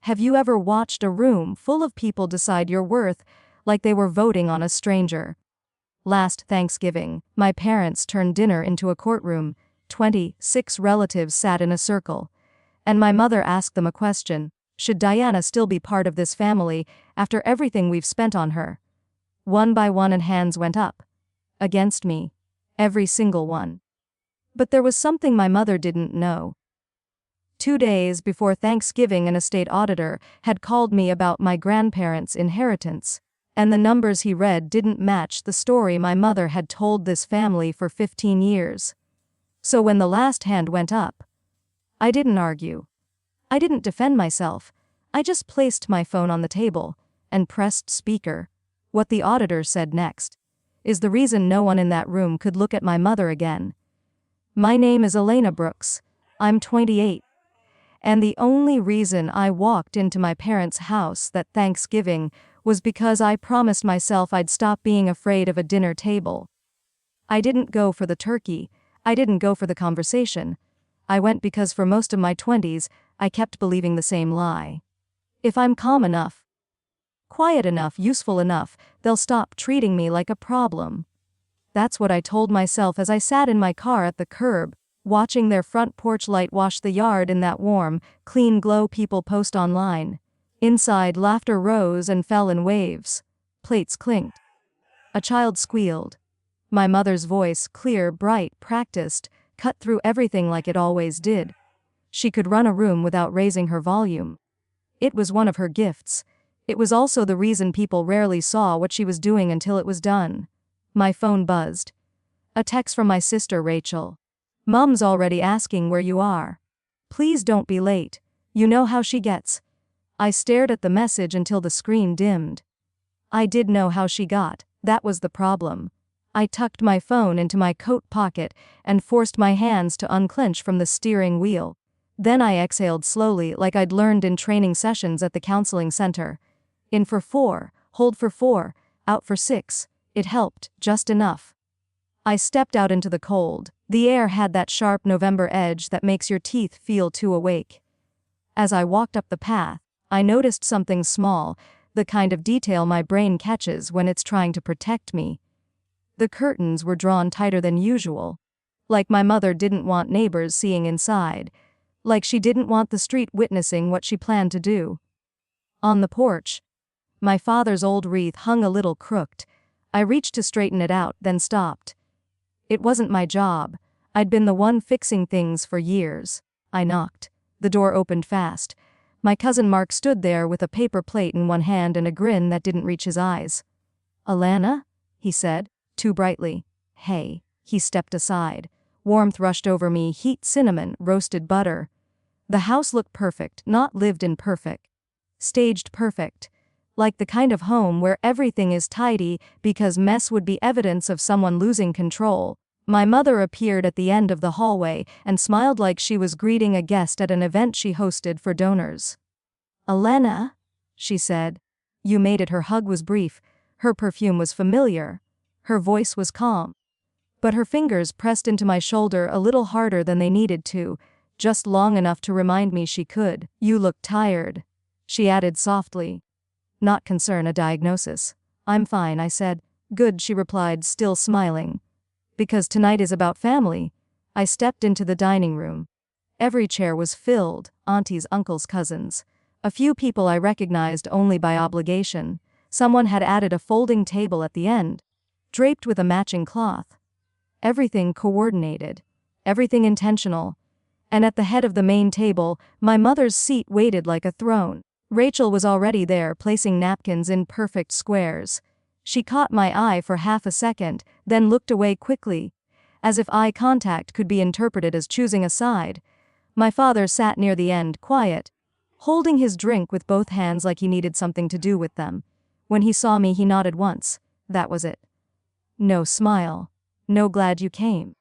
Have you ever watched a room full of people decide your worth like they were voting on a stranger? Last Thanksgiving, my parents turned dinner into a courtroom. 26 relatives sat in a circle. And my mother asked them a question: should Diana still be part of this family after everything we've spent on her? One by one, and hands went up. Against me. Every single one. But there was something my mother didn't know. 2 days before Thanksgiving, an estate auditor had called me about my grandparents' inheritance, and the numbers he read didn't match the story my mother had told this family for 15 years. So when the last hand went up, I didn't argue. I didn't defend myself. I just placed my phone on the table and pressed speaker. What the auditor said next is the reason no one in that room could look at my mother again. My name is Elena Brooks. I'm 28. And the only reason I walked into my parents' house that Thanksgiving was because I promised myself I'd stop being afraid of a dinner table. I didn't go for the turkey. I didn't go for the conversation. I went because for most of my 20s, I kept believing the same lie. If I'm calm enough, quiet enough, useful enough, they'll stop treating me like a problem. That's what I told myself as I sat in my car at the curb, watching their front porch light wash the yard in that warm, clean glow people post online. Inside, laughter rose and fell in waves. Plates clinked. A child squealed. My mother's voice, clear, bright, practiced, cut through everything like it always did. She could run a room without raising her volume. It was one of her gifts. It was also the reason people rarely saw what she was doing until it was done. My phone buzzed. A text from my sister Rachel. "Mom's already asking where you are. Please don't be late. You know how she gets." I stared at the message until the screen dimmed. I did know how she got. That was the problem. I tucked my phone into my coat pocket and forced my hands to unclench from the steering wheel. Then I exhaled slowly, like I'd learned in training sessions at the counseling center. In for 4, hold for 4, out for 6. It helped, just enough. I stepped out into the cold. The air had that sharp November edge that makes your teeth feel too awake. As I walked up the path, I noticed something small, the kind of detail my brain catches when it's trying to protect me. The curtains were drawn tighter than usual. Like my mother didn't want neighbors seeing inside. Like she didn't want the street witnessing what she planned to do. On the porch, my father's old wreath hung a little crooked. I reached to straighten it out, then stopped. It wasn't my job. I'd been the one fixing things for years. I knocked. The door opened fast. My cousin Mark stood there with a paper plate in one hand and a grin that didn't reach his eyes. "Alana?" he said, too brightly. "Hey." He stepped aside. Warmth rushed over me, heat, cinnamon, roasted butter. The house looked perfect, not lived in perfect. Staged perfect. Like the kind of home where everything is tidy because mess would be evidence of someone losing control. My mother appeared at the end of the hallway and smiled like she was greeting a guest at an event she hosted for donors. "Elena," she said. "You made it." Her hug was brief. Her perfume was familiar. Her voice was calm. But her fingers pressed into my shoulder a little harder than they needed to, just long enough to remind me she could. "You look tired," she added softly. Not concern, a diagnosis. "I'm fine," I said. "Good," she replied, still smiling. "Because tonight is about family." I stepped into the dining room. Every chair was filled, aunties, uncles, cousins. A few people I recognized only by obligation. Someone had added a folding table at the end, draped with a matching cloth. Everything coordinated. Everything intentional. And at the head of the main table, my mother's seat waited like a throne. Rachel was already there, placing napkins in perfect squares. She caught my eye for half a second, then looked away quickly, as if eye contact could be interpreted as choosing a side. My father sat near the end, quiet, holding his drink with both hands like he needed something to do with them. When he saw me, he nodded once. That was it. No smile. No "glad you came."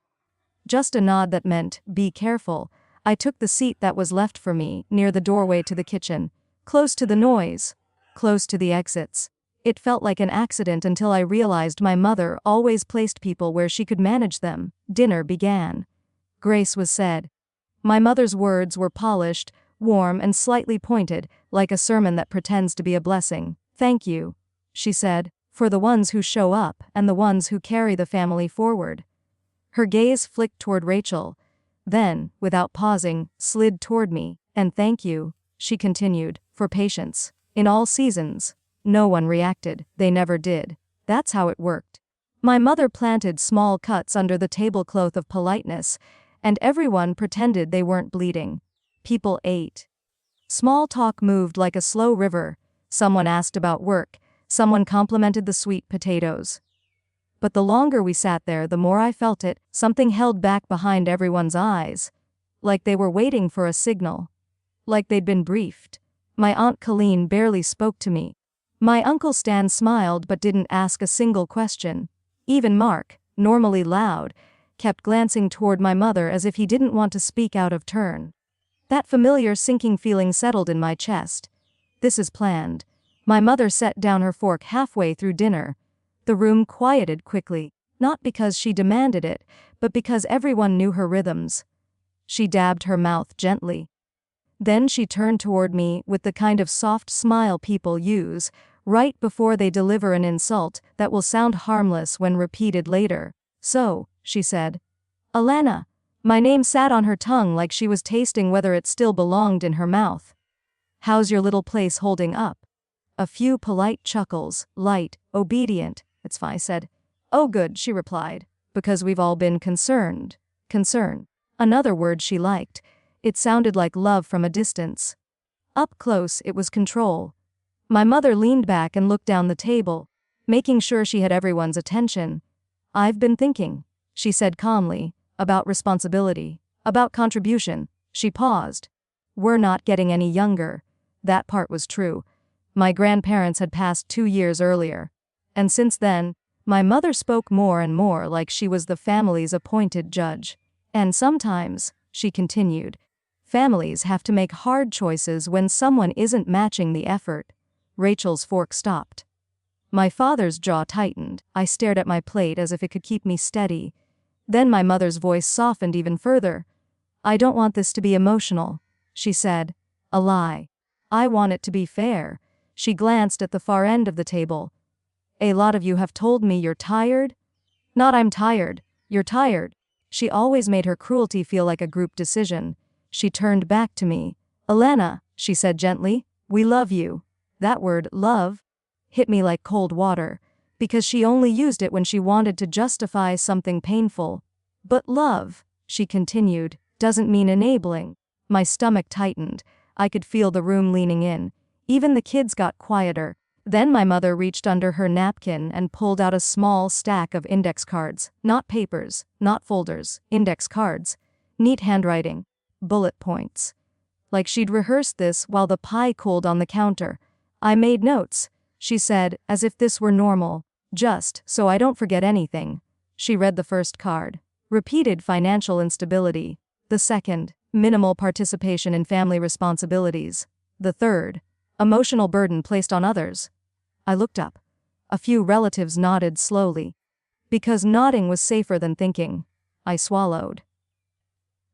Just a nod that meant, "Be careful." I took the seat that was left for me, near the doorway to the kitchen. Close to the noise. Close to the exits. It felt like an accident until I realized my mother always placed people where she could manage them. Dinner began. Grace was said. My mother's words were polished, warm and slightly pointed, like a sermon that pretends to be a blessing. "Thank you," she said, "for the ones who show up and the ones who carry the family forward." Her gaze flicked toward Rachel, then, without pausing, slid toward me. "And thank you," she continued, "for patience. In all seasons." No one reacted. They never did. That's how it worked. My mother planted small cuts under the tablecloth of politeness, and everyone pretended they weren't bleeding. People ate. Small talk moved like a slow river. Someone asked about work. Someone complimented the sweet potatoes. But the longer we sat there, the more I felt it. Something held back behind everyone's eyes. Like they were waiting for a signal. Like they'd been briefed. My Aunt Colleen barely spoke to me. My Uncle Stan smiled but didn't ask a single question. Even Mark, normally loud, kept glancing toward my mother as if he didn't want to speak out of turn. That familiar sinking feeling settled in my chest. This is planned. My mother set down her fork halfway through dinner. The room quieted quickly, not because she demanded it, but because everyone knew her rhythms. She dabbed her mouth gently. Then she turned toward me with the kind of soft smile people use, right before they deliver an insult that will sound harmless when repeated later. "So," she said. "Alana." My name sat on her tongue like she was tasting whether it still belonged in her mouth. "How's your little place holding up?" A few polite chuckles, light, obedient. "It's fine," I said. "Oh good," she replied. "Because we've all been concerned." Concern. Another word she liked. It sounded like love from a distance. Up close, it was control. My mother leaned back and looked down the table, making sure she had everyone's attention. "I've been thinking," she said calmly, "about responsibility, about contribution." She paused. "We're not getting any younger." That part was true. My grandparents had passed 2 years earlier. And since then, my mother spoke more and more like she was the family's appointed judge. "And sometimes," she continued, "families have to make hard choices when someone isn't matching the effort." Rachel's fork stopped. My father's jaw tightened. I stared at my plate as if it could keep me steady. Then my mother's voice softened even further. "I don't want this to be emotional," she said. "A lie. I want it to be fair." She glanced at the far end of the table. "A lot of you have told me you're tired." "Not I'm tired. You're tired." She always made her cruelty feel like a group decision. She turned back to me. "Alana," she said gently, "we love you." That word, love, hit me like cold water, because she only used it when she wanted to justify something painful. "But love," she continued, "doesn't mean enabling." My stomach tightened. I could feel the room leaning in. Even the kids got quieter. Then my mother reached under her napkin and pulled out a small stack of index cards. Not papers, not folders, index cards. Neat handwriting. Bullet points. Like she'd rehearsed this while the pie cooled on the counter. "I made notes," she said, as if this were normal. "Just so I don't forget anything." She read the first card. Repeated financial instability. The second, minimal participation in family responsibilities. The third, emotional burden placed on others. I looked up. A few relatives nodded slowly. Because nodding was safer than thinking. I swallowed.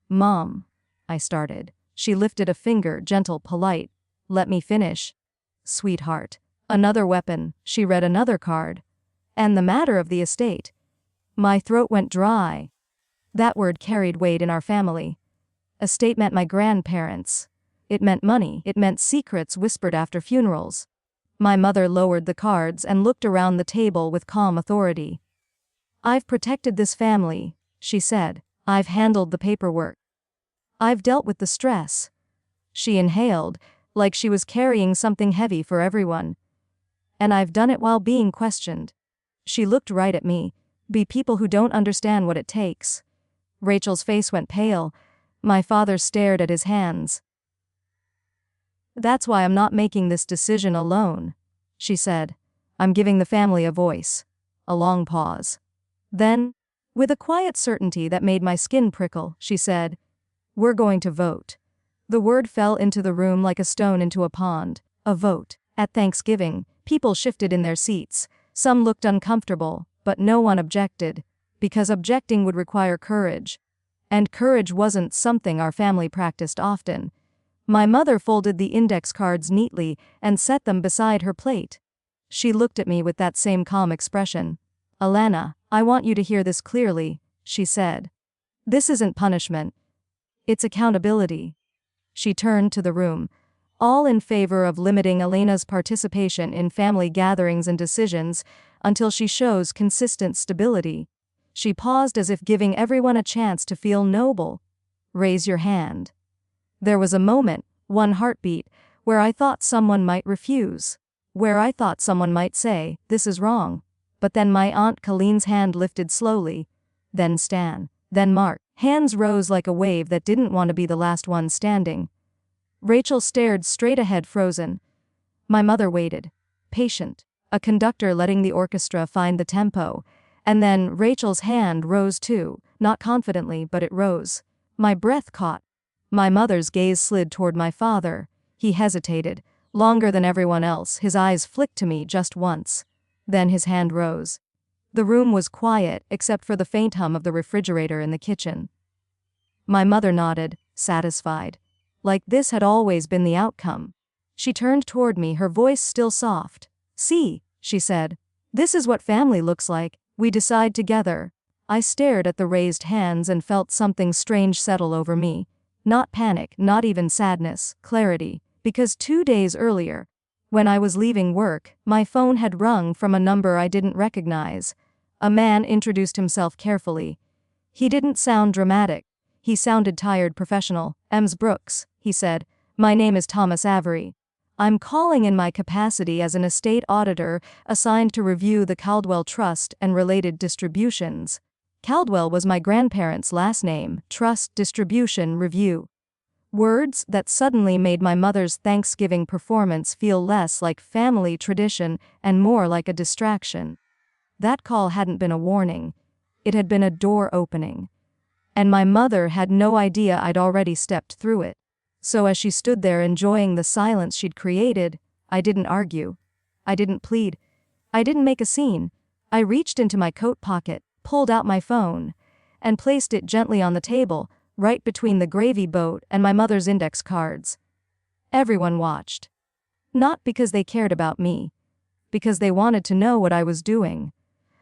"Mom," I started. She lifted a finger, gentle, polite. "Let me finish." "Sweetheart." Another weapon. She read another card. "And the matter of the estate." My throat went dry. That word carried weight in our family. Estate meant my grandparents. It meant money. It meant secrets whispered after funerals. My mother lowered the cards and looked around the table with calm authority. "I've protected this family," she said. "I've handled the paperwork. I've dealt with the stress." She inhaled, like she was carrying something heavy for everyone. "And I've done it while being questioned." She looked right at me. "Be people who don't understand what it takes." Rachel's face went pale. My father stared at his hands. "That's why I'm not making this decision alone," she said. "I'm giving the family a voice." A long pause. Then, with a quiet certainty that made my skin prickle, she said, "We're going to vote." The word fell into the room like a stone into a pond. A vote. At Thanksgiving, people shifted in their seats. Some looked uncomfortable, but no one objected, because objecting would require courage. And courage wasn't something our family practiced often. My mother folded the index cards neatly and set them beside her plate. She looked at me with that same calm expression. "Alana, I want you to hear this clearly," she said. "This isn't punishment. It's accountability." She turned to the room, all in favor of limiting Elena's participation in family gatherings and decisions until she shows consistent stability. She paused as if giving everyone a chance to feel noble. "Raise your hand." There was a moment, one heartbeat, where I thought someone might refuse. Where I thought someone might say, "This is wrong." But then my Aunt Colleen's hand lifted slowly. Then Stan. Then Mark. Hands rose like a wave that didn't want to be the last one standing. Rachel stared straight ahead, frozen. My mother waited. Patient. A conductor letting the orchestra find the tempo. And then Rachel's hand rose too, not confidently, but it rose. My breath caught. My mother's gaze slid toward my father. He hesitated, longer than everyone else. His eyes flicked to me just once. Then his hand rose. The room was quiet, except for the faint hum of the refrigerator in the kitchen. My mother nodded, satisfied. Like this had always been the outcome. She turned toward me, her voice still soft. "See," she said. "This is what family looks like. We decide together." I stared at the raised hands and felt something strange settle over me. Not panic, not even sadness, clarity. Because 2 days earlier, when I was leaving work, my phone had rung from a number I didn't recognize. A man introduced himself carefully. He didn't sound dramatic. He sounded tired, professional. "Ms. Brooks," he said. "My name is Thomas Avery. I'm calling in my capacity as an estate auditor assigned to review the Caldwell Trust and related distributions." Caldwell was my grandparents' last name. Trust, distribution, review. Words that suddenly made my mother's Thanksgiving performance feel less like family tradition and more like a distraction. That call hadn't been a warning. It had been a door opening. And my mother had no idea I'd already stepped through it. So as she stood there enjoying the silence she'd created, I didn't argue. I didn't plead. I didn't make a scene. I reached into my coat pocket, pulled out my phone, and placed it gently on the table, right between the gravy boat and my mother's index cards. Everyone watched. Not because they cared about me. Because they wanted to know what I was doing.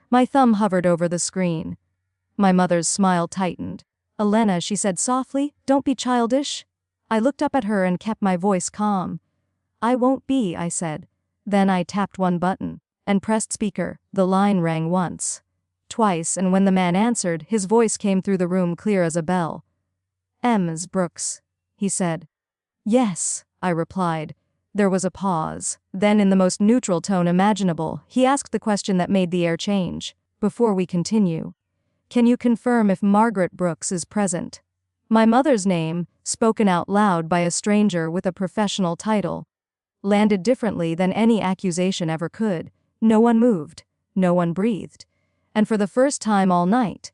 My thumb hovered over the screen. My mother's smile tightened. "Elena," she said softly, "don't be childish." I looked up at her and kept my voice calm. "I won't be," I said. Then I tapped one button and pressed speaker. The line rang once, twice, and when the man answered, his voice came through the room clear as a bell. "Ms. Brooks," he said. "Yes," I replied. There was a pause. Then, in the most neutral tone imaginable, he asked the question that made the air change. "Before we continue, can you confirm if Margaret Brooks is present?" My mother's name, spoken out loud by a stranger with a professional title, landed differently than any accusation ever could. No one moved. No one breathed. And for the first time all night,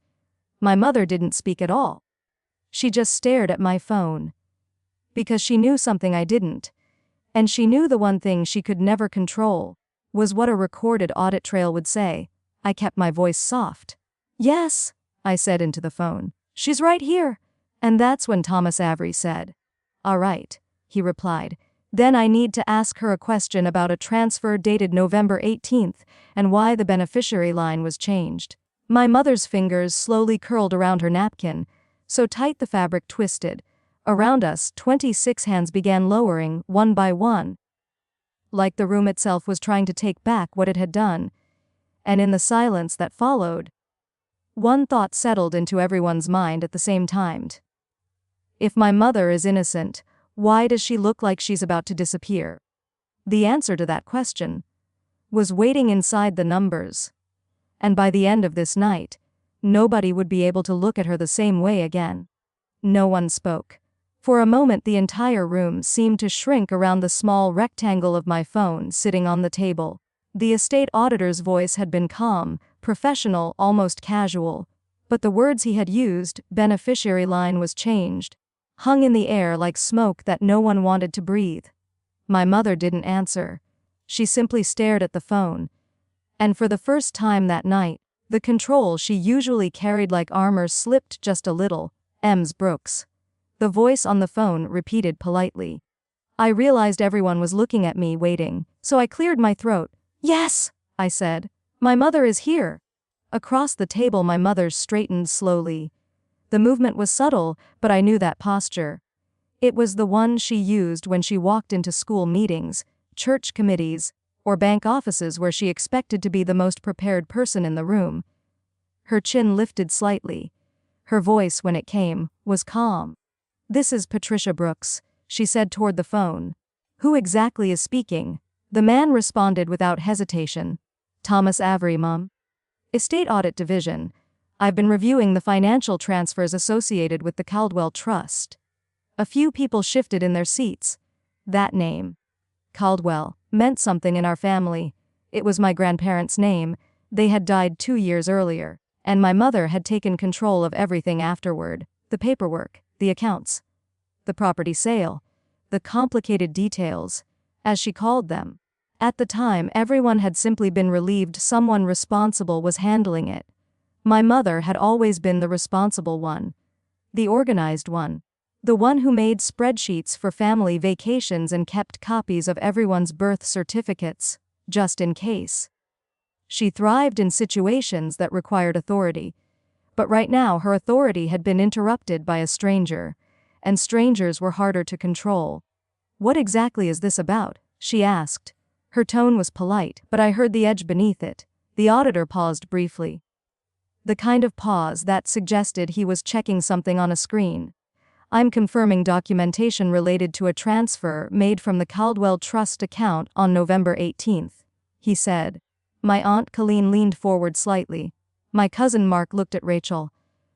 my mother didn't speak at all. She just stared at my phone. Because she knew something I didn't. And she knew the one thing she could never control was what a recorded audit trail would say. I kept my voice soft. "Yes," I said into the phone. "She's right here." And that's when Thomas Avery said, "All right," he replied. "Then I need to ask her a question about a transfer dated November 18th and why the beneficiary line was changed." My mother's fingers slowly curled around her napkin, so tight the fabric twisted. Around us, 26 hands began lowering, one by one, like the room itself was trying to take back what it had done. And in the silence that followed, one thought settled into everyone's mind at the same time. If my mother is innocent, why does she look like she's about to disappear? The answer to that question was waiting inside the numbers. And by the end of this night, nobody would be able to look at her the same way again. No one spoke. For a moment the entire room seemed to shrink around the small rectangle of my phone sitting on the table. The estate auditor's voice had been calm, professional, almost casual. But the words he had used, beneficiary line was changed, hung in the air like smoke that no one wanted to breathe. My mother didn't answer. She simply stared at the phone. And for the first time that night, the control she usually carried like armor slipped just a little. "Ms. Brooks." The voice on the phone repeated politely. I realized everyone was looking at me, waiting, so I cleared my throat. Yes, I said. My mother is here. Across the table, my mother straightened slowly. The movement was subtle, but I knew that posture. It was the one she used when she walked into school meetings, church committees, or bank offices where she expected to be the most prepared person in the room. Her chin lifted slightly. Her voice, when it came, was calm. This is Patricia Brooks, she said toward the phone. Who exactly is speaking? The man responded without hesitation. Thomas Avery, Mom. Estate Audit Division. I've been reviewing the financial transfers associated with the Caldwell Trust. A few people shifted in their seats. That name, Caldwell, meant something in our family. It was my grandparents' name. They had died 2 years earlier, and my mother had taken control of everything afterward. The paperwork, the accounts, the property sale, the complicated details, as she called them. At the time, everyone had simply been relieved someone responsible was handling it. My mother had always been the responsible one, the organized one, the one who made spreadsheets for family vacations and kept copies of everyone's birth certificates, just in case. She thrived in situations that required authority, but right now her authority had been interrupted by a stranger, and strangers were harder to control. What exactly is this about? She asked. Her tone was polite, but I heard the edge beneath it. The auditor paused briefly. The kind of pause that suggested he was checking something on a screen. I'm confirming documentation related to a transfer made from the Caldwell Trust account on November 18th, he said. My Aunt Colleen leaned forward slightly. My cousin Mark looked at Rachel.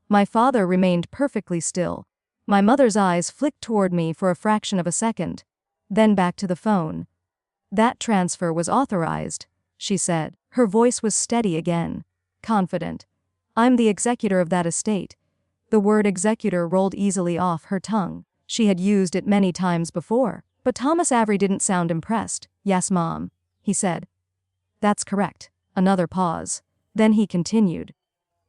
My father remained perfectly still. My mother's eyes flicked toward me for a fraction of a second. Then back to the phone. That transfer was authorized, she said. Her voice was steady again, confident. I'm the executor of that estate. The word executor rolled easily off her tongue. She had used it many times before, but Thomas Avery didn't sound impressed. Yes, Mom, he said. That's correct. Another pause. Then he continued.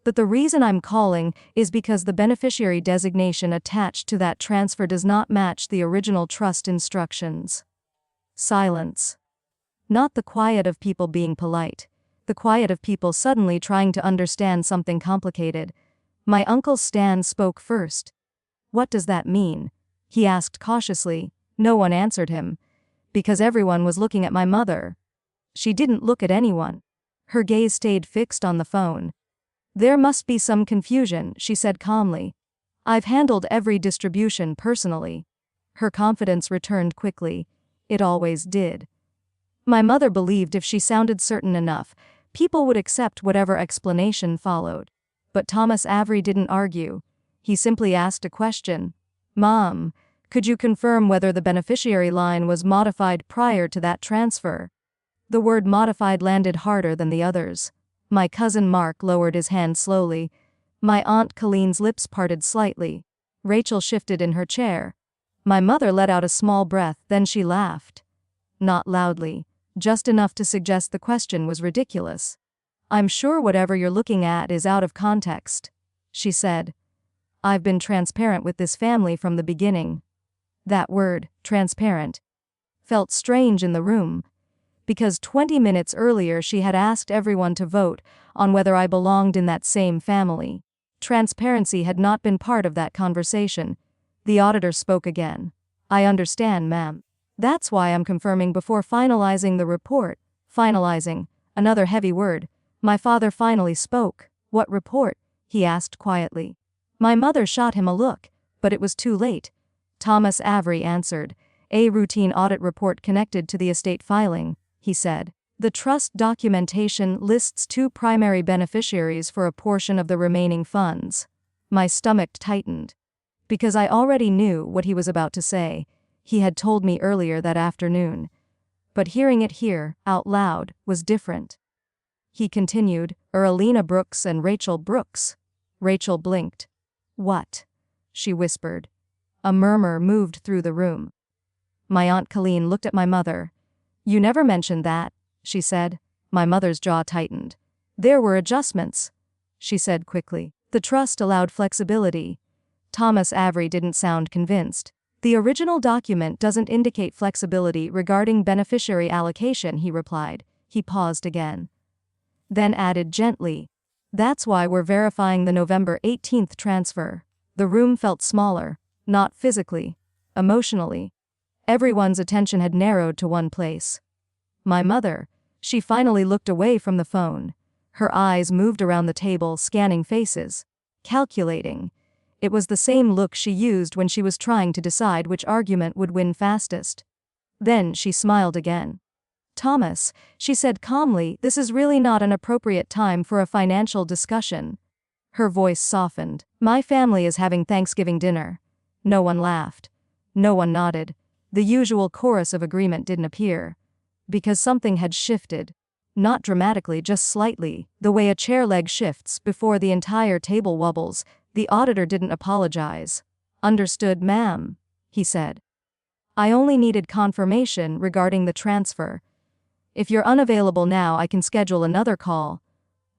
But the reason I'm calling is because the beneficiary designation attached to that transfer does not match the original trust instructions. Silence. Not the quiet of people being polite. The quiet of people suddenly trying to understand something complicated. My Uncle Stan spoke first. What does that mean? He asked cautiously. No one answered him. Because everyone was looking at my mother. She didn't look at anyone. Her gaze stayed fixed on the phone. There must be some confusion, she said calmly. I've handled every distribution personally. Her confidence returned quickly. It always did. My mother believed if she sounded certain enough, people would accept whatever explanation followed. But Thomas Avery didn't argue. He simply asked a question. Mom, could you confirm whether the beneficiary line was modified prior to that transfer? The word modified landed harder than the others. My cousin Mark lowered his hand slowly. My Aunt Colleen's lips parted slightly. Rachel shifted in her chair. My mother let out a small breath, then she laughed. Not loudly, just enough to suggest the question was ridiculous. I'm sure whatever you're looking at is out of context, she said. I've been transparent with this family from the beginning. That word, transparent, felt strange in the room, because 20 minutes earlier she had asked everyone to vote on whether I belonged in that same family. Transparency had not been part of that conversation. The auditor spoke again. I understand, ma'am. That's why I'm confirming before finalizing the report. Finalizing, another heavy word. My father finally spoke. What report? He asked quietly. My mother shot him a look, but it was too late. Thomas Avery answered. A routine audit report connected to the estate filing, he said. The trust documentation lists 2 primary beneficiaries for a portion of the remaining funds. My stomach tightened. Because I already knew what he was about to say. He had told me earlier that afternoon. But hearing it here, out loud, was different. He continued, Earlina Brooks and Rachel Brooks. Rachel blinked. What? She whispered. A murmur moved through the room. My Aunt Colleen looked at my mother. You never mentioned that, she said. My mother's jaw tightened. There were adjustments, she said quickly. The trust allowed flexibility. Thomas Avery didn't sound convinced. The original document doesn't indicate flexibility regarding beneficiary allocation, he replied. He paused again. Then added gently, "That's why we're verifying the November 18th transfer." The room felt smaller, not physically, emotionally. Everyone's attention had narrowed to one place. My mother. She finally looked away from the phone. Her eyes moved around the table, scanning faces. Calculating. It was the same look she used when she was trying to decide which argument would win fastest. Then she smiled again. "Thomas," she said calmly, "this is really not an appropriate time for a financial discussion." Her voice softened. "My family is having Thanksgiving dinner." No one laughed. No one nodded. The usual chorus of agreement didn't appear. Because something had shifted. Not dramatically, just slightly, the way a chair leg shifts before the entire table wobbles. The auditor didn't apologize. "Understood, ma'am," he said. "I only needed confirmation regarding the transfer. If you're unavailable now, I can schedule another call."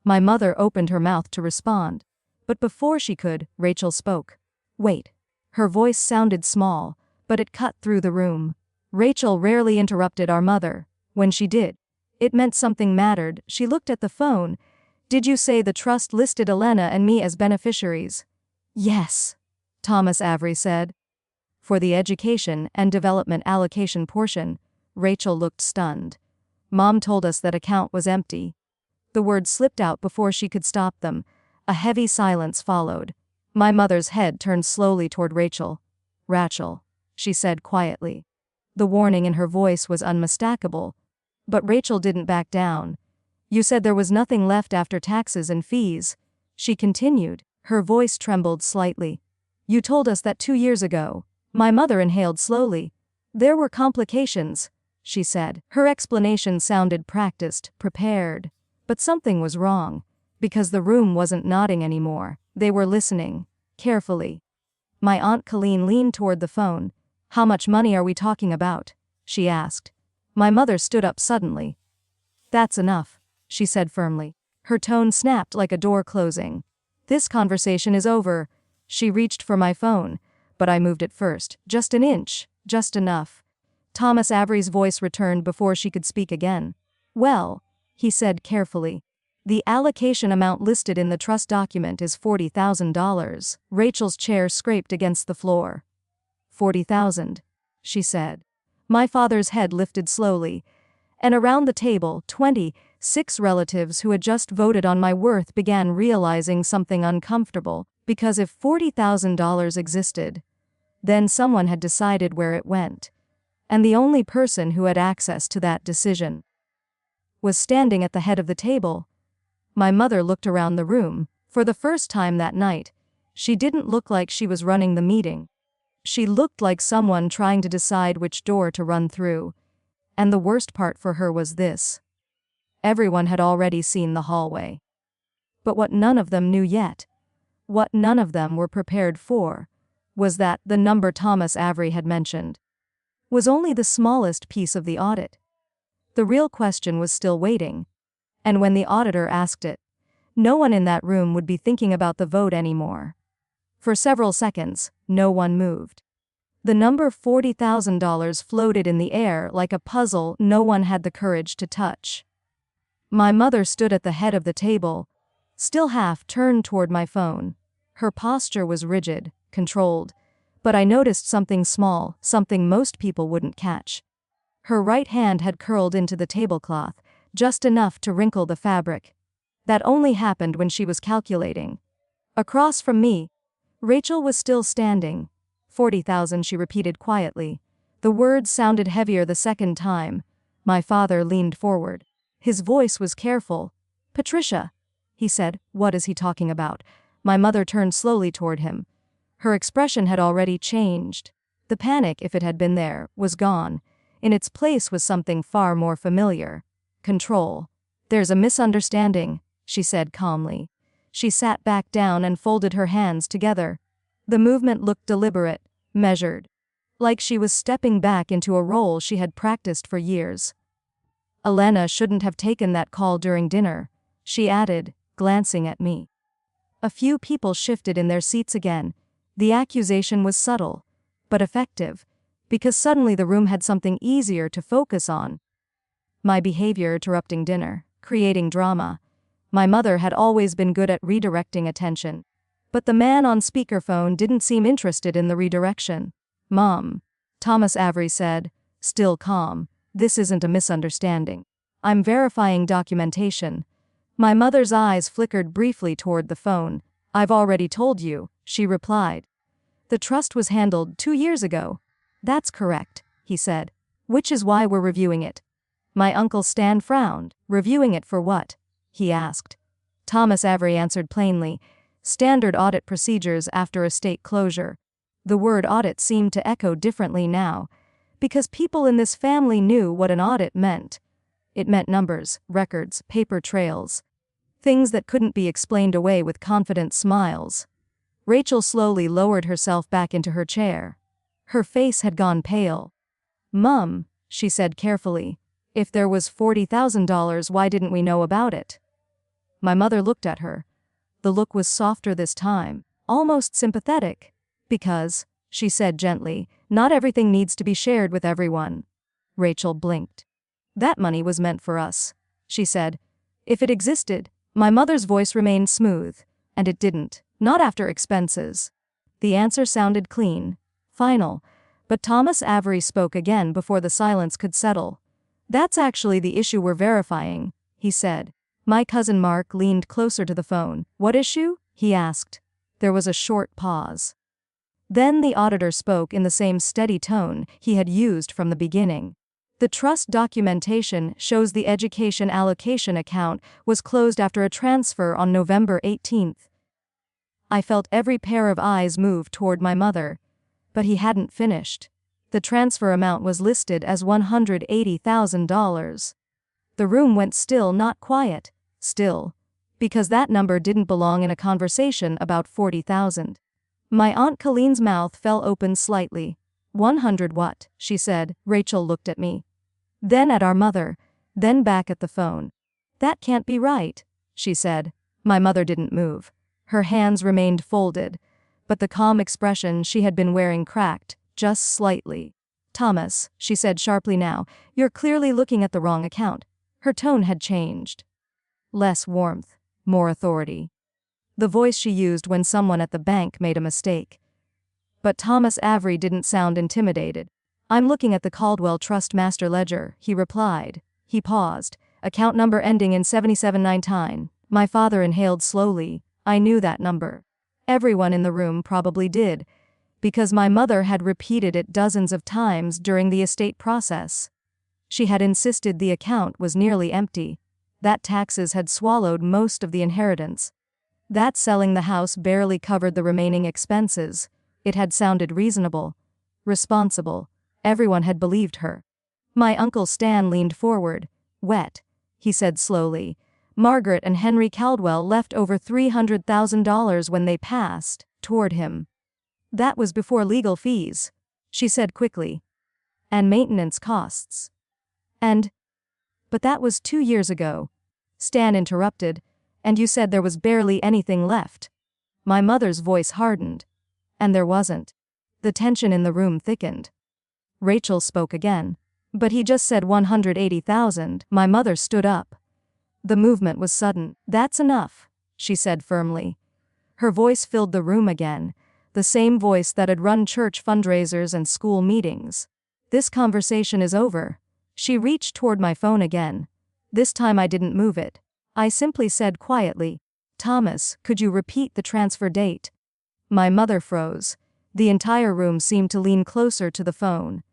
My mother opened her mouth to respond. But before she could, Rachel spoke. "Wait." Her voice sounded small, but it cut through the room. Rachel rarely interrupted our mother. When she did, it meant something mattered. She looked at the phone. "Did you say the trust listed Elena and me as beneficiaries?" "Yes," Thomas Avery said. For the education and development allocation portion, Rachel looked stunned. "Mom told us that account was empty." The words slipped out before she could stop them. A heavy silence followed. My mother's head turned slowly toward Rachel. "Rachel," she said quietly. The warning in her voice was unmistakable. But Rachel didn't back down. "You said there was nothing left after taxes and fees," she continued. Her voice trembled slightly. "You told us that 2 years ago." My mother inhaled slowly. "There were complications," she said. Her explanation sounded practiced, prepared. But something was wrong. Because the room wasn't nodding anymore. They were listening. Carefully. My Aunt Colleen leaned toward the phone. "How much money are we talking about?" she asked. My mother stood up suddenly. "That's enough," she said firmly. Her tone snapped like a door closing. "This conversation is over." She reached for my phone, but I moved it first. "Just an inch. Just enough." Thomas Avery's voice returned before she could speak again. "Well," he said carefully, "the allocation amount listed in the trust document is $40,000. Rachel's chair scraped against the floor. "40,000, she said. My father's head lifted slowly, and around the table, 26 relatives who had just voted on my worth began realizing something uncomfortable, because if $40,000 existed, then someone had decided where it went. And the only person who had access to that decision was standing at the head of the table. My mother looked around the room. For the first time that night, she didn't look like she was running the meeting. She looked like someone trying to decide which door to run through. And the worst part for her was this. Everyone had already seen the hallway. But what none of them knew yet, what none of them were prepared for, was that the number Thomas Avery had mentioned was only the smallest piece of the audit. The real question was still waiting. And when the auditor asked it, no one in that room would be thinking about the vote anymore. For several seconds, no one moved. The number $40,000 floated in the air like a puzzle no one had the courage to touch. My mother stood at the head of the table, still half turned toward my phone. Her posture was rigid, controlled, but I noticed something small, something most people wouldn't catch. Her right hand had curled into the tablecloth, just enough to wrinkle the fabric. That only happened when she was calculating. Across from me, Rachel was still standing. 40,000, she repeated quietly. The words sounded heavier the second time. My father leaned forward. His voice was careful. "Patricia," he said, "what is he talking about?" My mother turned slowly toward him. Her expression had already changed. The panic, if it had been there, was gone. In its place was something far more familiar. Control. "There's a misunderstanding," she said calmly. She sat back down and folded her hands together. The movement looked deliberate, measured, like she was stepping back into a role she had practiced for years. "Elena shouldn't have taken that call during dinner," she added, glancing at me. A few people shifted in their seats again. The accusation was subtle, but effective, because suddenly the room had something easier to focus on. My behavior interrupting dinner, creating drama. My mother had always been good at redirecting attention. But the man on speakerphone didn't seem interested in the redirection. "Mom," Thomas Avery said, still calm, "this isn't a misunderstanding. I'm verifying documentation." My mother's eyes flickered briefly toward the phone. "I've already told you," she replied. "The trust was handled 2 years ago." "That's correct," he said. "Which is why we're reviewing it." My Uncle Stan frowned. "Reviewing it for what?" he asked. Thomas Avery answered plainly, "Standard audit procedures after estate closure." The word audit seemed to echo differently now, because people in this family knew what an audit meant. It meant numbers, records, paper trails. Things that couldn't be explained away with confident smiles. Rachel slowly lowered herself back into her chair. Her face had gone pale. "Mum," she said carefully, "if there was $40,000, why didn't we know about it?" My mother looked at her. The look was softer this time, almost sympathetic. "Because," she said gently, "not everything needs to be shared with everyone." Rachel blinked. "That money was meant for us," she said. "If it existed." My mother's voice remained smooth, and it didn't, not after expenses. The answer sounded clean, final, but Thomas Avery spoke again before the silence could settle. "That's actually the issue we're verifying," he said. My cousin Mark leaned closer to the phone. "What issue?" he asked. There was a short pause. Then the auditor spoke in the same steady tone he had used from the beginning. "The trust documentation shows the education allocation account was closed after a transfer on November 18th. I felt every pair of eyes move toward my mother. But he hadn't finished. The transfer amount was listed as $180,000. The room went still, not quiet, still, because that number didn't belong in a conversation about 40,000. My Aunt Colleen's mouth fell open slightly. 100 what? She said. Rachel looked at me. Then at our mother, then back at the phone. "That can't be right," she said. My mother didn't move. Her hands remained folded, but the calm expression she had been wearing cracked, just slightly. "Thomas," she said sharply now, "you're clearly looking at the wrong account." Her tone had changed. Less warmth, more authority. The voice she used when someone at the bank made a mistake. But Thomas Avery didn't sound intimidated. "I'm looking at the Caldwell Trust Master Ledger," he replied. He paused. "Account number ending in 779." My father inhaled slowly. I knew that number. Everyone in the room probably did, because my mother had repeated it dozens of times during the estate process. She had insisted the account was nearly empty, that taxes had swallowed most of the inheritance, that selling the house barely covered the remaining expenses. It had sounded reasonable, responsible. Everyone had believed her. My Uncle Stan leaned forward. "Wet," he said slowly. "Margaret and Henry Caldwell left over $300,000 when they passed," toward him. "That was before legal fees," she said quickly. "And maintenance costs. And—" "But that was 2 years ago," Stan interrupted. "And you said there was barely anything left." My mother's voice hardened. And there wasn't. The tension in the room thickened. Rachel spoke again. "But he just said 180,000. My mother stood up. The movement was sudden. "That's enough," she said firmly. Her voice filled the room again, the same voice that had run church fundraisers and school meetings. "This conversation is over." She reached toward my phone again. This time I didn't move it. I simply said quietly, "Thomas, could you repeat the transfer date?" My mother froze. The entire room seemed to lean closer to the phone.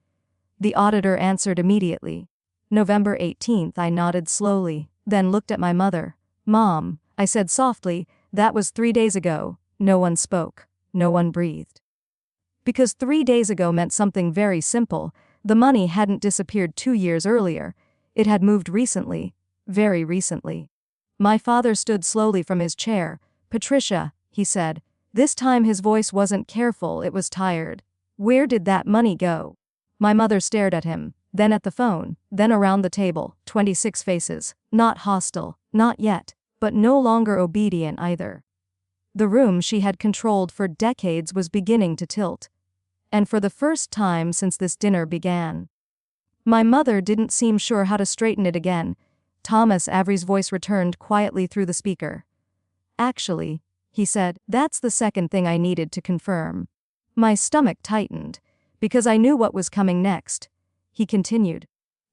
The auditor answered immediately. "November 18th, I nodded slowly, then looked at my mother. "Mom," I said softly, "that was 3 days ago." No one spoke. No one breathed. Because 3 days ago meant something very simple. The money hadn't disappeared 2 years earlier. It had moved recently. Very recently. My father stood slowly from his chair. "Patricia," he said. This time his voice wasn't careful, it was tired. "Where did that money go?" My mother stared at him, then at the phone, then around the table. 26 faces. Not hostile, not yet, but no longer obedient either. The room she had controlled for decades was beginning to tilt. And for the first time since this dinner began. My mother didn't seem sure how to straighten it again. Thomas Avery's voice returned quietly through the speaker. Actually, he said, that's the second thing I needed to confirm. My stomach tightened, because I knew what was coming next. He continued.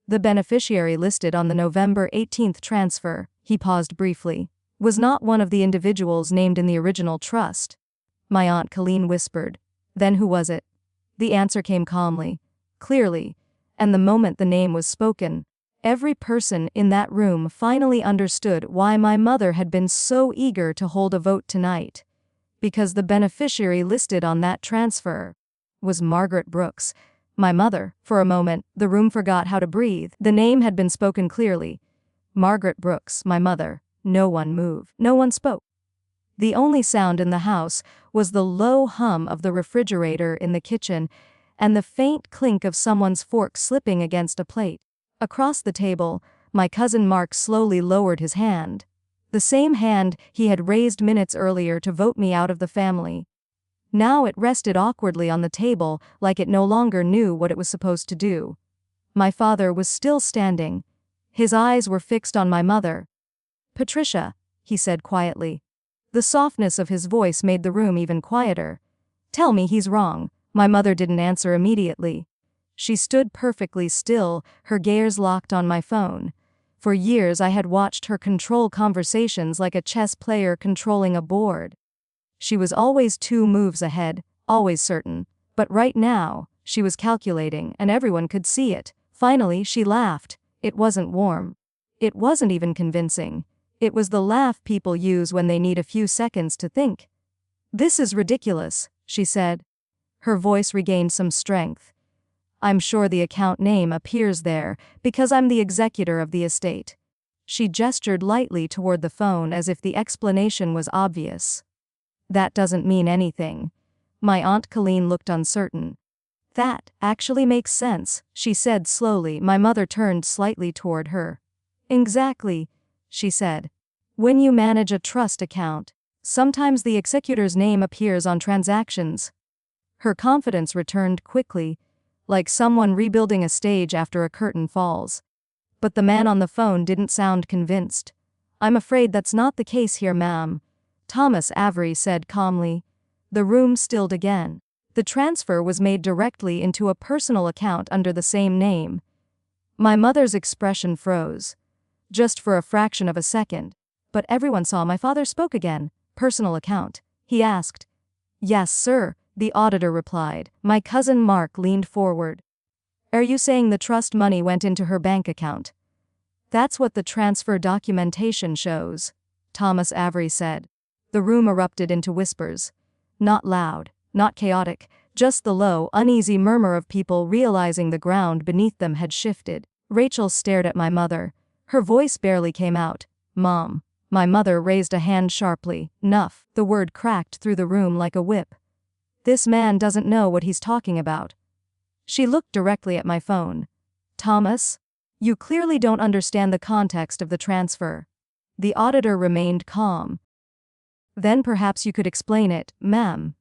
The beneficiary listed on the November 18th transfer, he paused briefly, was not one of the individuals named in the original trust. My Aunt Colleen whispered. Then who was it? The answer came calmly, clearly, and the moment the name was spoken, every person in that room finally understood why my mother had been so eager to hold a vote tonight. Because the beneficiary listed on that transfer was Margaret Brooks, my mother. For a moment, the room forgot how to breathe. The name had been spoken clearly. Margaret Brooks, my mother. No one moved. No one spoke. The only sound in the house was the low hum of the refrigerator in the kitchen and the faint clink of someone's fork slipping against a plate. Across the table, my cousin Mark slowly lowered his hand. The same hand he had raised minutes earlier to vote me out of the family. Now it rested awkwardly on the table like it no longer knew what it was supposed to do. My father was still standing. His eyes were fixed on my mother. "Patricia," he said quietly. The softness of his voice made the room even quieter. "Tell me he's wrong." My mother didn't answer immediately. She stood perfectly still, her gaze locked on my phone. For years I had watched her control conversations like a chess player controlling a board. She was always 2 moves ahead, always certain. But right now, she was calculating, and everyone could see it. Finally, she laughed. It wasn't warm. It wasn't even convincing. It was the laugh people use when they need a few seconds to think. "This is ridiculous," she said. Her voice regained some strength. "I'm sure the account name appears there, because I'm the executor of the estate." She gestured lightly toward the phone as if the explanation was obvious. "That doesn't mean anything." My Aunt Colleen looked uncertain. "That actually makes sense," she said slowly. My mother turned slightly toward her. "Exactly," she said. "When you manage a trust account, sometimes the executor's name appears on transactions." Her confidence returned quickly, like someone rebuilding a stage after a curtain falls. But the man on the phone didn't sound convinced. "I'm afraid that's not the case here, ma'am," Thomas Avery said calmly. The room stilled again. The transfer was made directly into a personal account under the same name. My mother's expression froze. Just for a fraction of a second. But everyone saw my father spoke again. "Personal account?" he asked. "Yes, sir," the auditor replied. My cousin Mark leaned forward. "Are you saying the trust money went into her bank account?" "That's what the transfer documentation shows," Thomas Avery said. The room erupted into whispers. Not loud, not chaotic, just the low, uneasy murmur of people realizing the ground beneath them had shifted. Rachel stared at my mother. Her voice barely came out. "Mom." My mother raised a hand sharply. "Nuff." The word cracked through the room like a whip. "This man doesn't know what he's talking about." She looked directly at my phone. "Thomas, you clearly don't understand the context of the transfer." The auditor remained calm. "Then perhaps you could explain it, ma'am."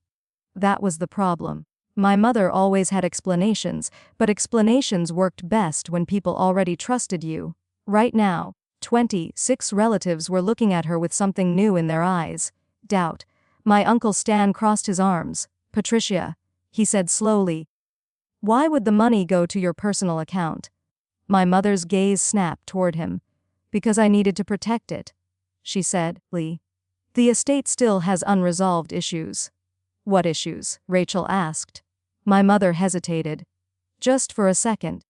That was the problem. My mother always had explanations, but explanations worked best when people already trusted you. Right now, 26 relatives were looking at her with something new in their eyes. Doubt. My Uncle Stan crossed his arms. "Patricia," he said slowly, "why would the money go to your personal account?" My mother's gaze snapped toward him. "Because I needed to protect it," she said. "The estate still has unresolved issues." "What issues?" Rachel asked. My mother hesitated. Just for a second.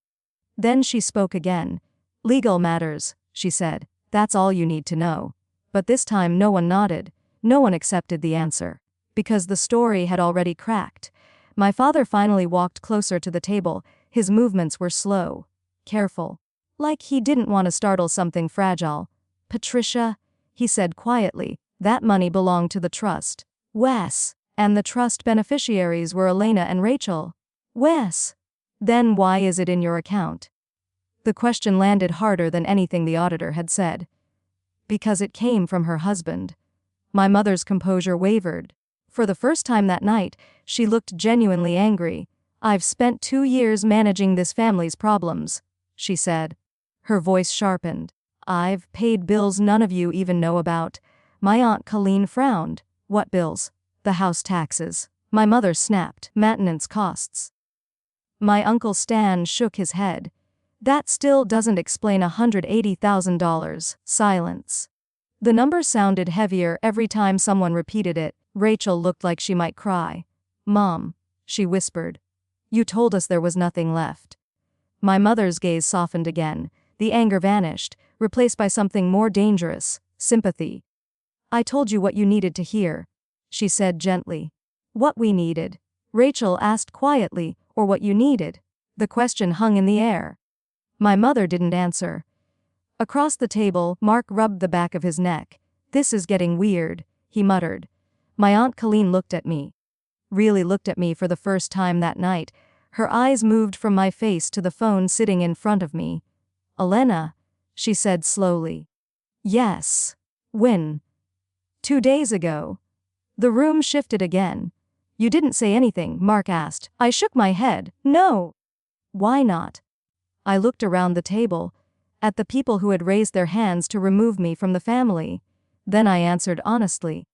Then she spoke again. "Legal matters," she said. "That's all you need to know." But this time no one nodded. No one accepted the answer. Because the story had already cracked. My father finally walked closer to the table. His movements were slow, careful. Like he didn't want to startle something fragile. "Patricia," he said quietly, "that money belonged to the trust. Wes. And the trust beneficiaries were Elena and Rachel. Wes. Then why is it in your account?" The question landed harder than anything the auditor had said. "Because it came from her husband." My mother's composure wavered. For the first time that night, she looked genuinely angry. "I've spent 2 years managing this family's problems," she said. Her voice sharpened. "I've paid bills none of you even know about." My Aunt Colleen frowned. "What bills?" "The house taxes." My mother snapped. "Maintenance costs." My Uncle Stan shook his head. "That still doesn't explain $180,000. Silence. The number sounded heavier every time someone repeated it. Rachel looked like she might cry. "Mom," she whispered. "You told us there was nothing left." My mother's gaze softened again. The anger vanished, replaced by something more dangerous: sympathy. "I told you what you needed to hear," she said gently. "What we needed?" Rachel asked quietly. "Or what you needed?" The question hung in the air. My mother didn't answer. Across the table, Mark rubbed the back of his neck. "This is getting weird," he muttered. My Aunt Colleen looked at me. Really looked at me for the first time that night. Her eyes moved from my face to the phone sitting in front of me. "Elena," she said slowly. "Yes." "When?" "2 days ago." The room shifted again. "You didn't say anything?" Mark asked. I shook my head. "No." "Why not?" I looked around the table, at the people who had raised their hands to remove me from the family. Then I answered honestly.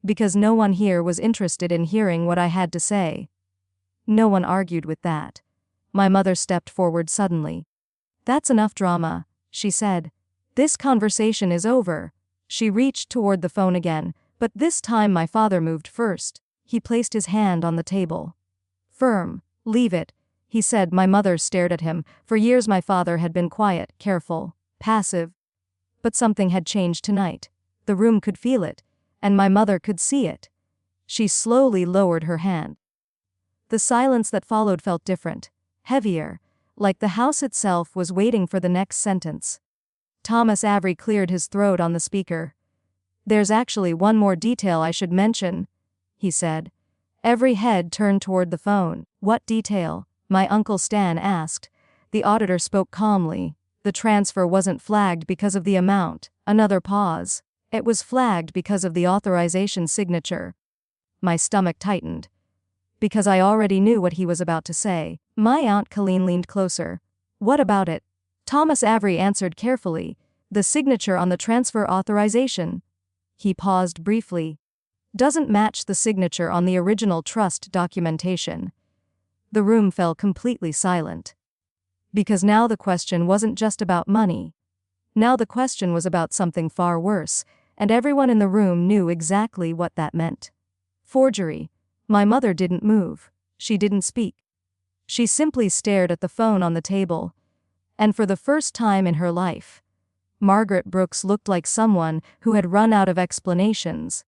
Because no one here was interested in hearing what I had to say. No one argued with that. My mother stepped forward suddenly. "That's enough drama," she said. "This conversation is over." She reached toward the phone again, but this time my father moved first. He placed his hand on the table. "Firm. Leave it," he said. My mother stared at him. For years my father had been quiet, careful, passive. But something had changed tonight. The room could feel it, and my mother could see it. She slowly lowered her hand. The silence that followed felt different, heavier, like the house itself was waiting for the next sentence. Thomas Avery cleared his throat on the speaker. "There's actually one more detail I should mention," he said. Every head turned toward the phone. "What detail?" my Uncle Stan asked. The auditor spoke calmly. "The transfer wasn't flagged because of the amount." Another pause. "It was flagged because of the authorization signature." My stomach tightened. Because I already knew what he was about to say. My Aunt Colleen leaned closer. "What about it?" Thomas Avery answered carefully. "The signature on the transfer authorization." He paused briefly. "Doesn't match the signature on the original trust documentation." The room fell completely silent. Because now the question wasn't just about money. Now the question was about something far worse, and everyone in the room knew exactly what that meant. Forgery. My mother didn't move. She didn't speak. She simply stared at the phone on the table. And for the first time in her life, Margaret Brooks looked like someone who had run out of explanations.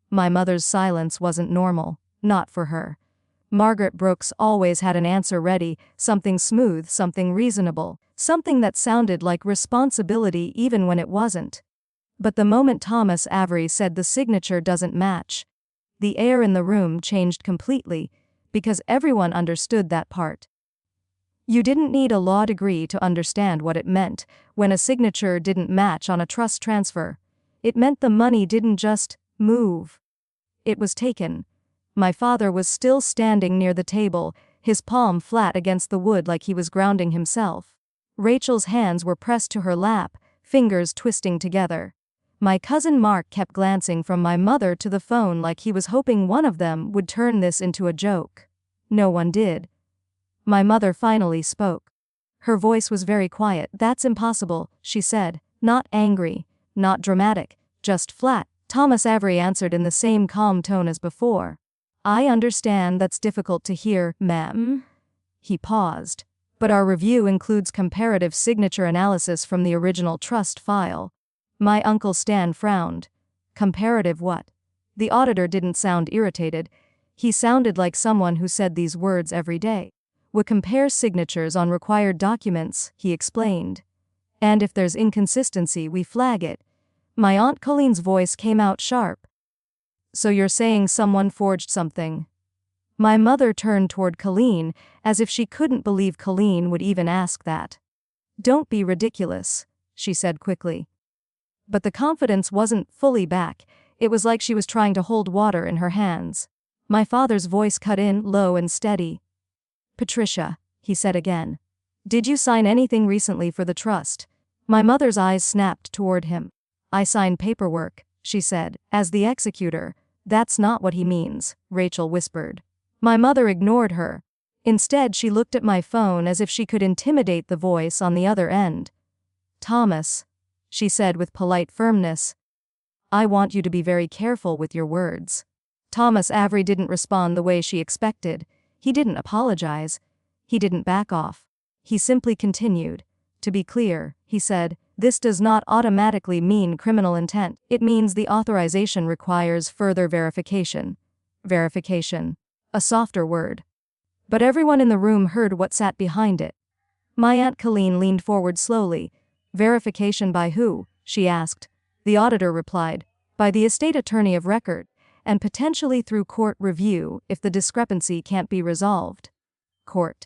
My mother's silence wasn't normal, not for her. Margaret Brooks always had an answer ready, something smooth, something reasonable, something that sounded like responsibility even when it wasn't. But the moment Thomas Avery said the signature doesn't match, the air in the room changed completely, because everyone understood that part. You didn't need a law degree to understand what it meant when a signature didn't match on a trust transfer. It meant the money didn't just move. It was taken. My father was still standing near the table, his palm flat against the wood like he was grounding himself. Rachel's hands were pressed to her lap, fingers twisting together. My cousin Mark kept glancing from my mother to the phone like he was hoping one of them would turn this into a joke. No one did. My mother finally spoke. Her voice was very quiet. "That's impossible," she said, not angry, not dramatic, just flat. Thomas Avery answered in the same calm tone as before. "I understand that's difficult to hear, ma'am." He paused. "But our review includes comparative signature analysis from the original trust file." My Uncle Stan frowned. "Comparative what?" The auditor didn't sound irritated. He sounded like someone who said these words every day. "We compare signatures on required documents," he explained. "And if there's inconsistency, we flag it." My Aunt Colleen's voice came out sharp. "So you're saying someone forged something?" My mother turned toward Colleen, as if she couldn't believe Colleen would even ask that. "Don't be ridiculous," she said quickly. But the confidence wasn't fully back. It was like she was trying to hold water in her hands. My father's voice cut in, low and steady. "Patricia," he said again. "Did you sign anything recently for the trust?" My mother's eyes snapped toward him. "I signed paperwork," she said, "as the executor." "That's not what he means," Rachel whispered. My mother ignored her. Instead, she looked at my phone as if she could intimidate the voice on the other end. "Thomas," she said with polite firmness, "I want you to be very careful with your words." Thomas Avery didn't respond the way she expected. He didn't apologize. He didn't back off. He simply continued. "To be clear," he said, "this does not automatically mean criminal intent. It means the authorization requires further verification." Verification. A softer word. But everyone in the room heard what sat behind it. My Aunt Colleen leaned forward slowly. "Verification by who?" she asked. The auditor replied, "By the estate attorney of record, and potentially through court review if the discrepancy can't be resolved." Court.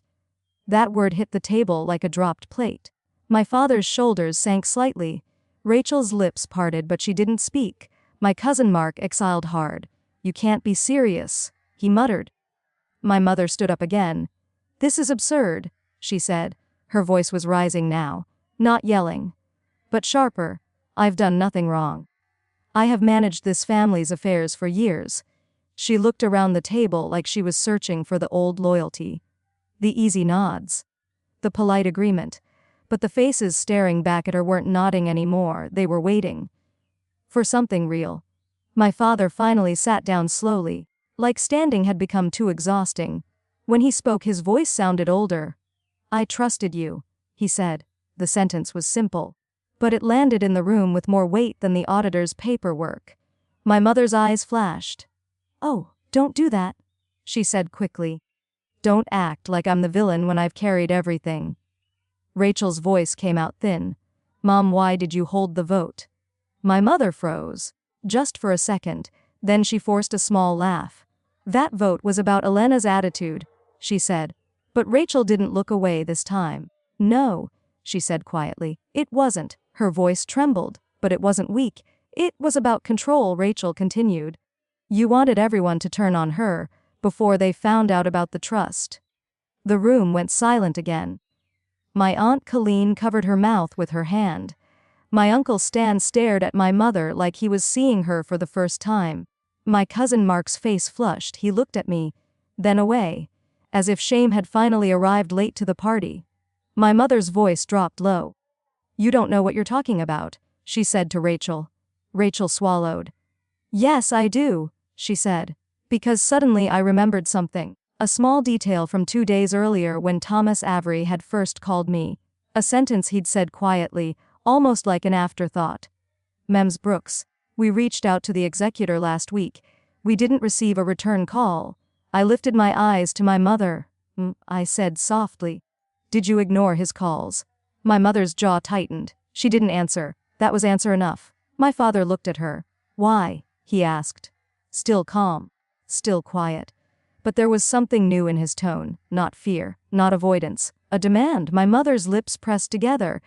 That word hit the table like a dropped plate. My father's shoulders sank slightly. Rachel's lips parted, but she didn't speak. My cousin Mark exhaled hard. "You can't be serious," he muttered. My mother stood up again. "This is absurd," she said. Her voice was rising now. Not yelling, but sharper. "I've done nothing wrong. I have managed this family's affairs for years." She looked around the table like she was searching for the old loyalty. The easy nods. The polite agreement. But the faces staring back at her weren't nodding anymore, they were waiting. For something real. My father finally sat down slowly. Like standing had become too exhausting. When he spoke, his voice sounded older. "I trusted you," he said. The sentence was simple. But it landed in the room with more weight than the auditor's paperwork. My mother's eyes flashed. "Oh, don't do that," she said quickly. "Don't act like I'm the villain when I've carried everything." Rachel's voice came out thin. "Mom, why did you hold the vote?" My mother froze. Just for a second, then she forced a small laugh. "That vote was about Elena's attitude," she said. But Rachel didn't look away this time. "No," she said quietly, "it wasn't." Her voice trembled, but it wasn't weak. "It was about control," Rachel continued. "You wanted everyone to turn on her before they found out about the trust." The room went silent again. My Aunt Colleen covered her mouth with her hand. My Uncle Stan stared at my mother like he was seeing her for the first time. My cousin Mark's face flushed. He looked at me, then away, as if shame had finally arrived late to the party. My mother's voice dropped low. "You don't know what you're talking about," she said to Rachel. Rachel swallowed. "Yes, I do," she said. Because suddenly I remembered something. A small detail from 2 days earlier when Thomas Avery had first called me. A sentence he'd said quietly, almost like an afterthought. "Mems Brooks, we reached out to the executor last week. We didn't receive a return call." I lifted my eyes to my mother. I said softly. "Did you ignore his calls?" My mother's jaw tightened. She didn't answer. That was answer enough. My father looked at her. "Why?" he asked. Still calm. Still quiet. But there was something new in his tone. Not fear. Not avoidance. A demand. My mother's lips pressed together.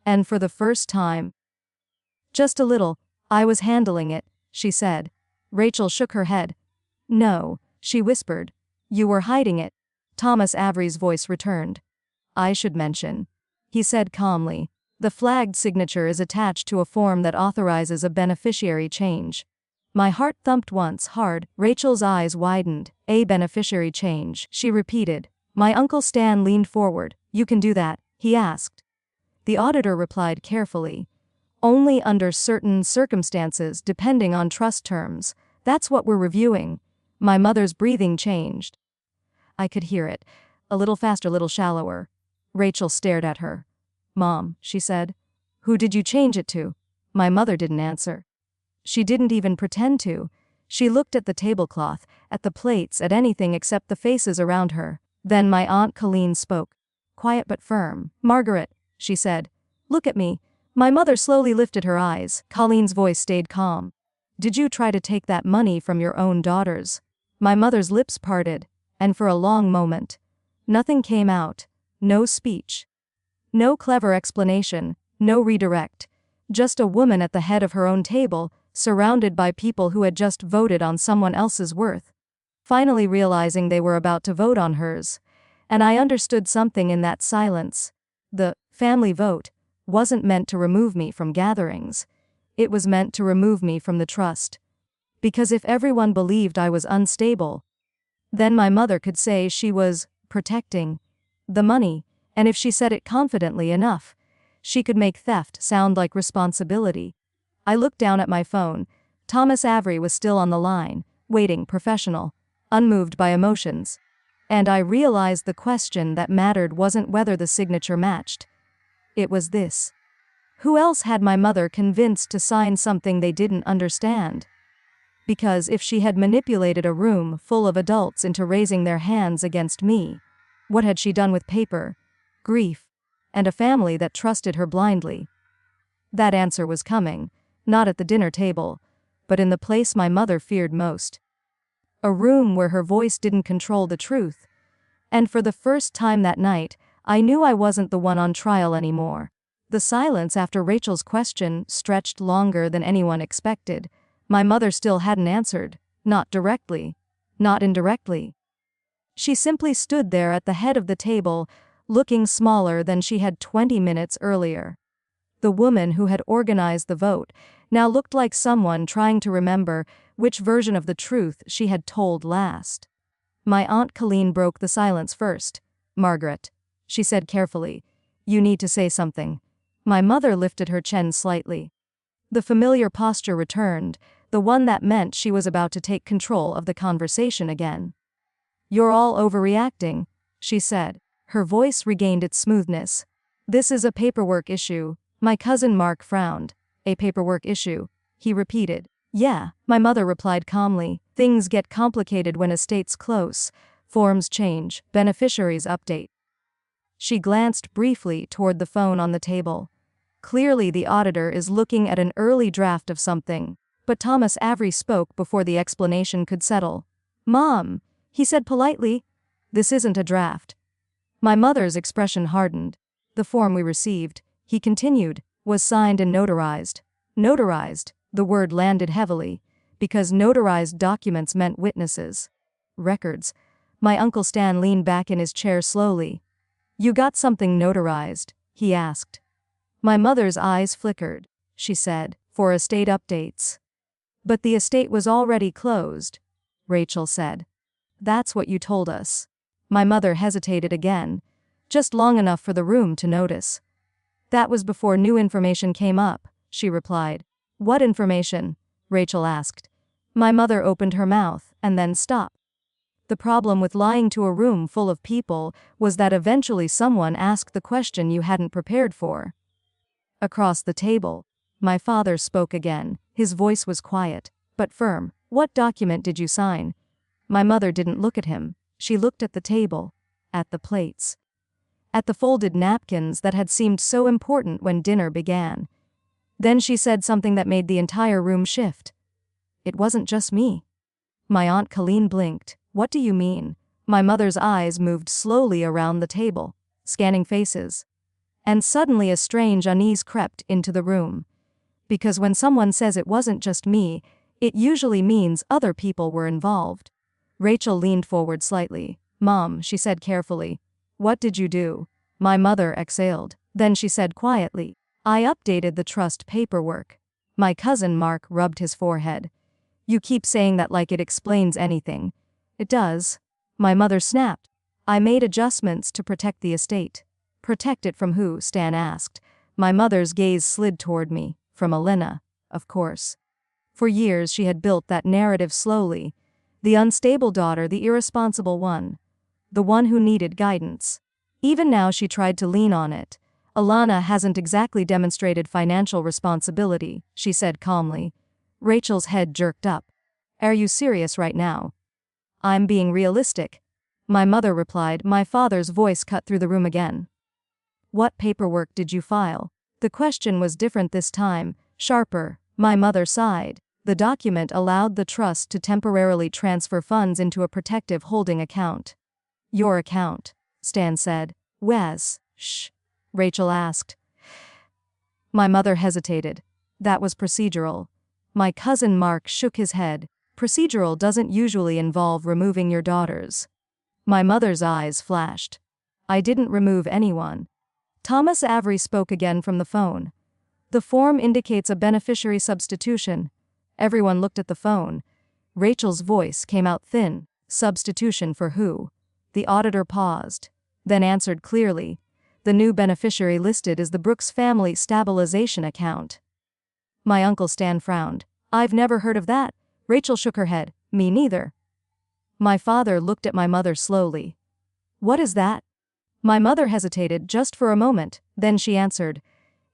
And for the first time, "Just a little. I was handling it," she said. Rachel shook her head. "No," she whispered. "You were hiding it." Thomas Avery's voice returned. "I should mention," he said calmly, "the flagged signature is attached to a form that authorizes a beneficiary change." My heart thumped once, hard. Rachel's eyes widened. "A beneficiary change," she repeated. My Uncle Stan leaned forward. "You can do that?" he asked. The auditor replied carefully. "Only under certain circumstances depending on trust terms. That's what we're reviewing." My mother's breathing changed. I could hear it. A little faster, a little shallower. Rachel stared at her. "Mom," she said. "Who did you change it to?" My mother didn't answer. She didn't even pretend to. She looked at the tablecloth, at the plates, at anything except the faces around her. Then my Aunt Colleen spoke. Quiet but firm. "Margaret," she said. "Look at me." My mother slowly lifted her eyes. Colleen's voice stayed calm. "Did you try to take that money from your own daughters?" My mother's lips parted, and for a long moment, nothing came out. No speech. No clever explanation. No redirect. Just a woman at the head of her own table, surrounded by people who had just voted on someone else's worth, finally realizing they were about to vote on hers. And I understood something in that silence. The family vote wasn't meant to remove me from gatherings. It was meant to remove me from the trust. Because if everyone believed I was unstable, then my mother could say she was protecting the money, and if she said it confidently enough, she could make theft sound like responsibility. I looked down at my phone. Thomas Avery was still on the line, waiting, professional, unmoved by emotions. And I realized the question that mattered wasn't whether the signature matched. It was this. Who else had my mother convinced to sign something they didn't understand? Because if she had manipulated a room full of adults into raising their hands against me, what had she done with paper, grief, and a family that trusted her blindly? That answer was coming, not at the dinner table, but in the place my mother feared most. A room where her voice didn't control the truth. And for the first time that night, I knew I wasn't the one on trial anymore. The silence after Rachel's question stretched longer than anyone expected. My mother still hadn't answered, not directly, not indirectly. She simply stood there at the head of the table, looking smaller than she had 20 minutes earlier. The woman who had organized the vote now looked like someone trying to remember which version of the truth she had told last. My Aunt Colleen broke the silence first. "Margaret," she said carefully, "you need to say something." My mother lifted her chin slightly. The familiar posture returned, the one that meant she was about to take control of the conversation again. "You're all overreacting," she said. Her voice regained its smoothness. "This is a paperwork issue." My cousin Mark frowned. "A paperwork issue?" he repeated. "Yeah," my mother replied calmly. "Things get complicated when estate's close. Forms change, beneficiaries update." She glanced briefly toward the phone on the table. Clearly the auditor is looking at an early draft of something. But Thomas Avery spoke before the explanation could settle. "Mom," he said politely, "this isn't a draft." My mother's expression hardened. "The form we received," he continued, "was signed and notarized." Notarized, the word landed heavily, because notarized documents meant witnesses. Records. My Uncle Stan leaned back in his chair slowly. "You got something notarized?" he asked. My mother's eyes flickered. She said, "For estate updates." "But the estate was already closed," Rachel said. "That's what you told us." My mother hesitated again, just long enough for the room to notice. "That was before new information came up," she replied. "What information?" Rachel asked. My mother opened her mouth and then stopped. The problem with lying to a room full of people was that eventually someone asked the question you hadn't prepared for. Across the table, my father spoke again. His voice was quiet, but firm. "What document did you sign?" My mother didn't look at him. She looked at the table, at the plates, at the folded napkins that had seemed so important when dinner began. Then she said something that made the entire room shift. "It wasn't just me." My Aunt Colleen blinked. "What do you mean?" My mother's eyes moved slowly around the table, scanning faces. And suddenly a strange unease crept into the room. Because when someone says it wasn't just me, it usually means other people were involved. Rachel leaned forward slightly. "Mom," she said carefully, "what did you do?" My mother exhaled. Then she said quietly, "I updated the trust paperwork." My cousin Mark rubbed his forehead. "You keep saying that like it explains anything." "It does." My mother snapped. "I made adjustments to protect the estate." "Protect it from who?" Stan asked. My mother's gaze slid toward me. "From Elena, of course." For years she had built that narrative slowly. The unstable daughter, the irresponsible one. The one who needed guidance. Even now she tried to lean on it. "Alana hasn't exactly demonstrated financial responsibility," she said calmly. Rachel's head jerked up. "Are you serious right now?" "I'm being realistic," my mother replied. My father's voice cut through the room again. "What paperwork did you file?" The question was different this time, sharper. My mother sighed. "The document allowed the trust to temporarily transfer funds into a protective holding account." "Your account," Stan said. "Wes?" "Shh," Rachel asked. My mother hesitated. "That was procedural." My cousin Mark shook his head. Procedural doesn't usually involve removing your daughters. My mother's eyes flashed. I didn't remove anyone. Thomas Avery spoke again from the phone. The form indicates a beneficiary substitution. Everyone looked at the phone. Rachel's voice came out thin. Substitution for who? The auditor paused, then answered clearly. The new beneficiary listed is the Brooks Family Stabilization Account. My Uncle Stan frowned. I've never heard of that. Rachel shook her head. Me neither. My father looked at my mother slowly. What is that? My mother hesitated just for a moment, then she answered.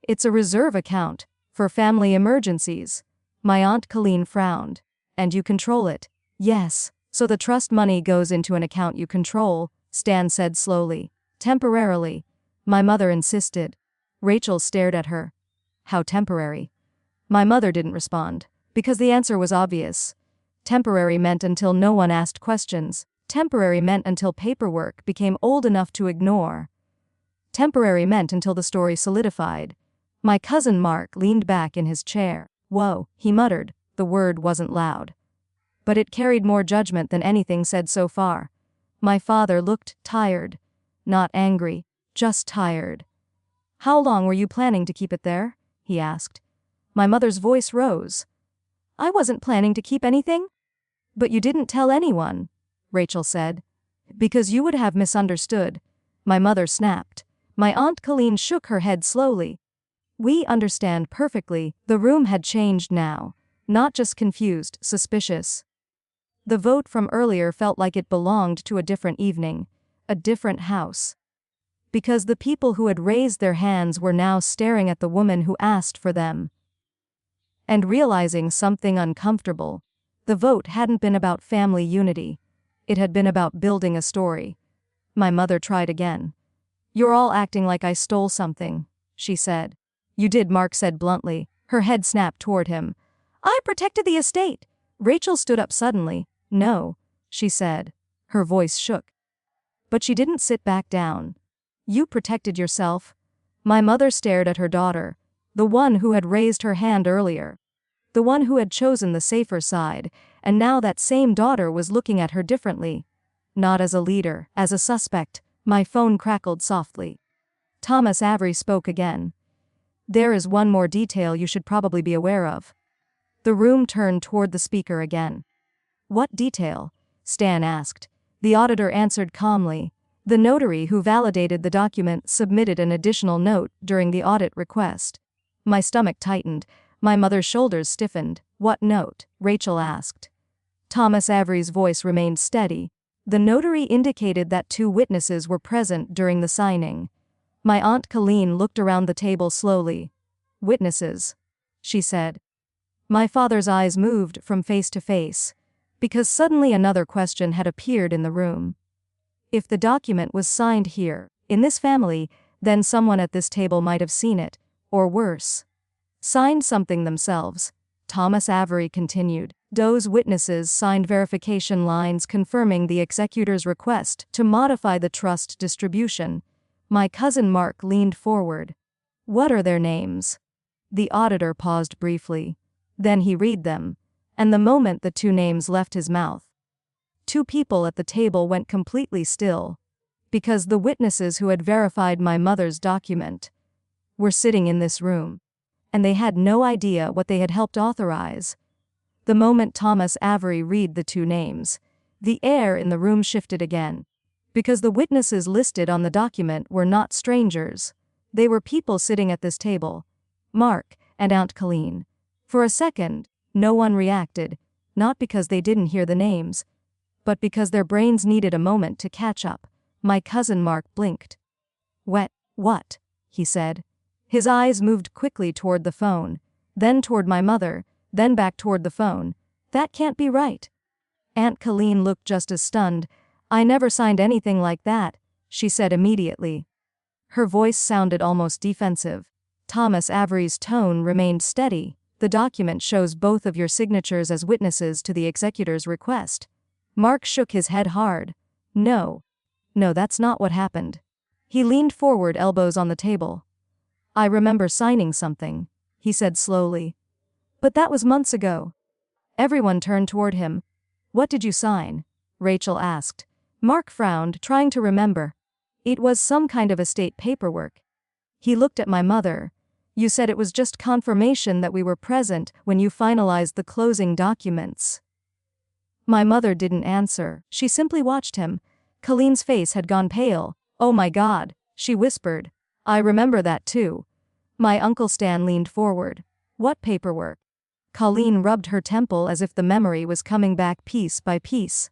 It's a reserve account, for family emergencies. My Aunt Colleen frowned. And you control it? Yes. So the trust money goes into an account you control, Stan said slowly. Temporarily. My mother insisted. Rachel stared at her. How temporary? My mother didn't respond, because the answer was obvious. Temporary meant until no one asked questions. Temporary meant until paperwork became old enough to ignore. Temporary meant until the story solidified. My cousin Mark leaned back in his chair. Whoa, he muttered. The word wasn't loud. But it carried more judgment than anything said so far. My father looked tired. Not angry, just tired. How long were you planning to keep it there? He asked. My mother's voice rose. I wasn't planning to keep anything. But you didn't tell anyone, Rachel said. Because you would have misunderstood. My mother snapped. My Aunt Colleen shook her head slowly. We understand perfectly. The room had changed now. Not just confused, suspicious. The vote from earlier felt like it belonged to a different evening, a different house. Because the people who had raised their hands were now staring at the woman who asked for them. And realizing something uncomfortable. The vote hadn't been about family unity. It had been about building a story. My mother tried again. You're all acting like I stole something, she said. You did, Mark said bluntly. Her head snapped toward him. I protected the estate. Rachel stood up suddenly. No, she said. Her voice shook. But she didn't sit back down. You protected yourself. My mother stared at her daughter, the one who had raised her hand earlier. The one who had chosen the safer side, and now that same daughter was looking at her differently. Not as a leader, as a suspect. My phone crackled softly. Thomas Avery spoke again. There is one more detail you should probably be aware of. The room turned toward the speaker again. What detail? Stan asked. The auditor answered calmly. The notary who validated the document submitted an additional note during the audit request. My stomach tightened. My mother's shoulders stiffened. What note? Rachel asked. Thomas Avery's voice remained steady. The notary indicated that 2 witnesses were present during the signing. My Aunt Colleen looked around the table slowly. Witnesses, she said. My father's eyes moved from face to face, because suddenly another question had appeared in the room. If the document was signed here, in this family, then someone at this table might have seen it, or worse. Signed something themselves. Thomas Avery continued. Those witnesses signed verification lines confirming the executor's request to modify the trust distribution. My cousin Mark leaned forward. What are their names? The auditor paused briefly. Then he read them, and the moment the 2 names left his mouth, 2 people at the table went completely still, because the witnesses who had verified my mother's document were sitting in this room, and they had no idea what they had helped authorize. The moment Thomas Avery read the 2 names, the air in the room shifted again, because the witnesses listed on the document were not strangers. They were people sitting at this table, Mark and Aunt Colleen. For a second, no one reacted, not because they didn't hear the names, but because their brains needed a moment to catch up. My cousin Mark blinked. What? He said. His eyes moved quickly toward the phone, then toward my mother, then back toward the phone. That can't be right. Aunt Colleen looked just as stunned. I never signed anything like that, she said immediately. Her voice sounded almost defensive. Thomas Avery's tone remained steady. The document shows both of your signatures as witnesses to the executor's request. Mark shook his head hard. No, that's not what happened. He leaned forward, elbows on the table. I remember signing something, he said slowly. But that was months ago. Everyone turned toward him. What did you sign? Rachel asked. Mark frowned, trying to remember. It was some kind of estate paperwork. He looked at my mother. You said it was just confirmation that we were present when you finalized the closing documents. My mother didn't answer. She simply watched him. Colleen's face had gone pale. Oh my God, she whispered. I remember that too. My Uncle Stan leaned forward. What paperwork? Colleen rubbed her temple as if the memory was coming back piece by piece.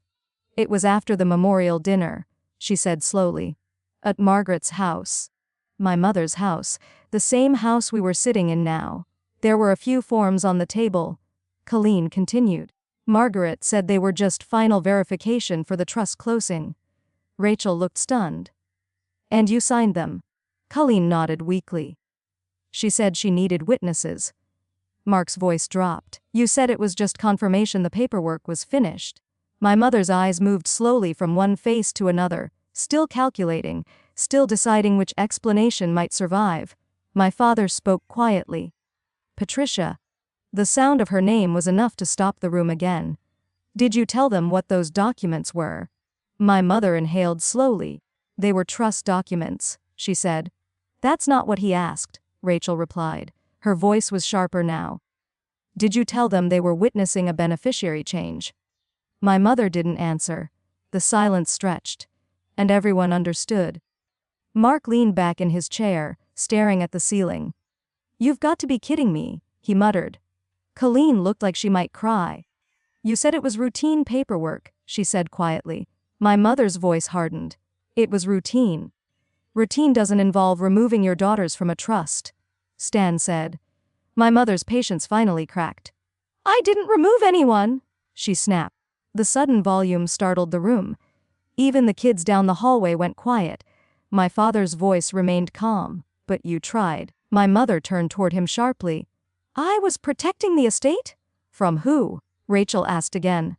It was after the memorial dinner, she said slowly. At Margaret's house. My mother's house, the same house we were sitting in now. There were a few forms on the table. Colleen continued. Margaret said they were just final verification for the trust closing. Rachel looked stunned. And you signed them? Colleen nodded weakly. She said she needed witnesses. Mark's voice dropped. You said it was just confirmation the paperwork was finished. My mother's eyes moved slowly from one face to another, still calculating, still deciding which explanation might survive. My father spoke quietly. Patricia. The sound of her name was enough to stop the room again. Did you tell them what those documents were? My mother inhaled slowly. They were trust documents, she said. That's not what he asked, Rachel replied. Her voice was sharper now. Did you tell them they were witnessing a beneficiary change? My mother didn't answer. The silence stretched. And everyone understood. Mark leaned back in his chair, staring at the ceiling. You've got to be kidding me, he muttered. Colleen looked like she might cry. You said it was routine paperwork, she said quietly. My mother's voice hardened. It was routine. Routine doesn't involve removing your daughters from a trust, Stan said. My mother's patience finally cracked. I didn't remove anyone, she snapped. The sudden volume startled the room. Even the kids down the hallway went quiet. My father's voice remained calm. But you tried. My mother turned toward him sharply. I was protecting the estate? From who? Rachel asked again.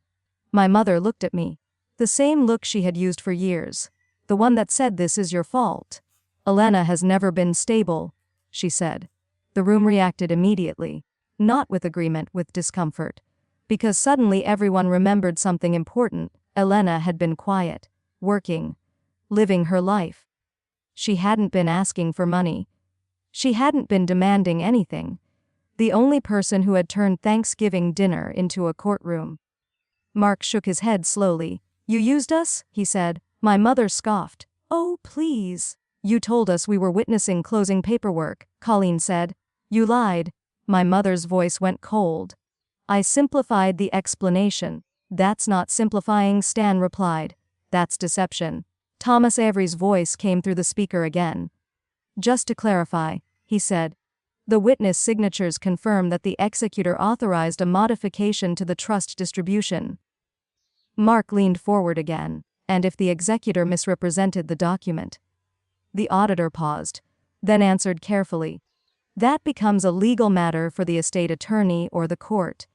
My mother looked at me. The same look she had used for years. The one that said this is your fault. Elena has never been stable, she said. The room reacted immediately. Not with agreement, with discomfort. Because suddenly everyone remembered something important. Elena had been quiet, working, living her life. She hadn't been asking for money. She hadn't been demanding anything. The only person who had turned Thanksgiving dinner into a courtroom. Mark shook his head slowly. You used us? He said. My mother scoffed. Oh, please. You told us we were witnessing closing paperwork, Colleen said. You lied. My mother's voice went cold. I simplified the explanation. That's not simplifying, Stan replied. That's deception. Thomas Avery's voice came through the speaker again. Just to clarify, he said. The witness signatures confirm that the executor authorized a modification to the trust distribution. Mark leaned forward again. And if the executor misrepresented the document? The auditor paused, then answered carefully. That becomes a legal matter for the estate attorney or the court.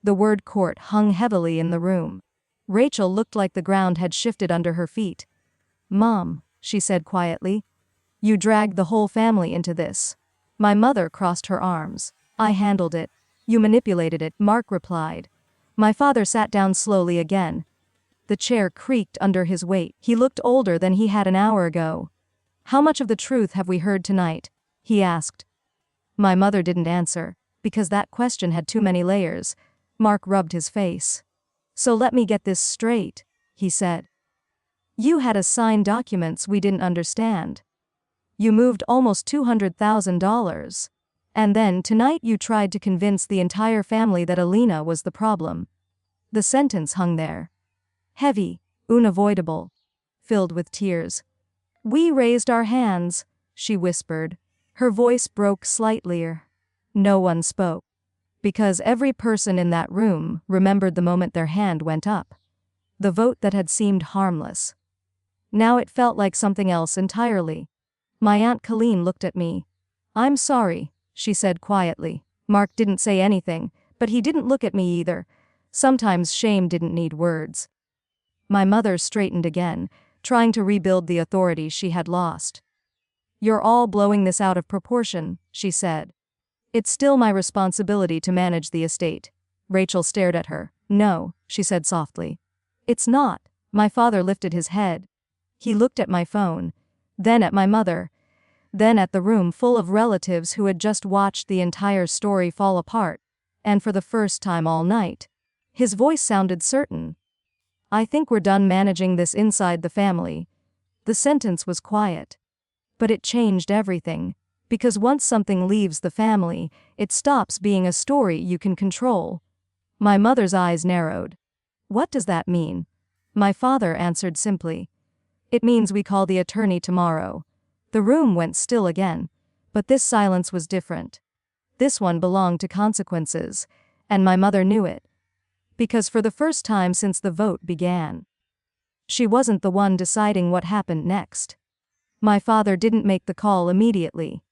The word court hung heavily in the room. Rachel looked like the ground had shifted under her feet. Mom, she said quietly. You dragged the whole family into this. My mother crossed her arms. I handled it. You manipulated it, Mark replied. My father sat down slowly again. The chair creaked under his weight. He looked older than he had an hour ago. How much of the truth have we heard tonight? He asked. My mother didn't answer, because that question had too many layers. Mark rubbed his face. So let me get this straight, he said. You had us sign documents we didn't understand. You moved almost $200,000. And then tonight you tried to convince the entire family that Alina was the problem. The sentence hung there. Heavy, unavoidable, filled with tears. We raised our hands, she whispered. Her voice broke slightly. No one spoke. Because every person in that room remembered the moment their hand went up. The vote that had seemed harmless. Now it felt like something else entirely. My Aunt Colleen looked at me. I'm sorry, she said quietly. Mark didn't say anything, but he didn't look at me either. Sometimes shame didn't need words. My mother straightened again, trying to rebuild the authority she had lost. You're all blowing this out of proportion, she said. It's still my responsibility to manage the estate. Rachel stared at her. No, she said softly. It's not. My father lifted his head. He looked at my phone, then at my mother, then at the room full of relatives who had just watched the entire story fall apart, and for the first time all night. His voice sounded certain. I think we're done managing this inside the family. The sentence was quiet. But it changed everything, because once something leaves the family, it stops being a story you can control. My mother's eyes narrowed. What does that mean? My father answered simply. It means we call the attorney tomorrow. The room went still again, but this silence was different. This one belonged to consequences, and my mother knew it. Because for the first time since the vote began, she wasn't the one deciding what happened next. My father didn't make the call immediately.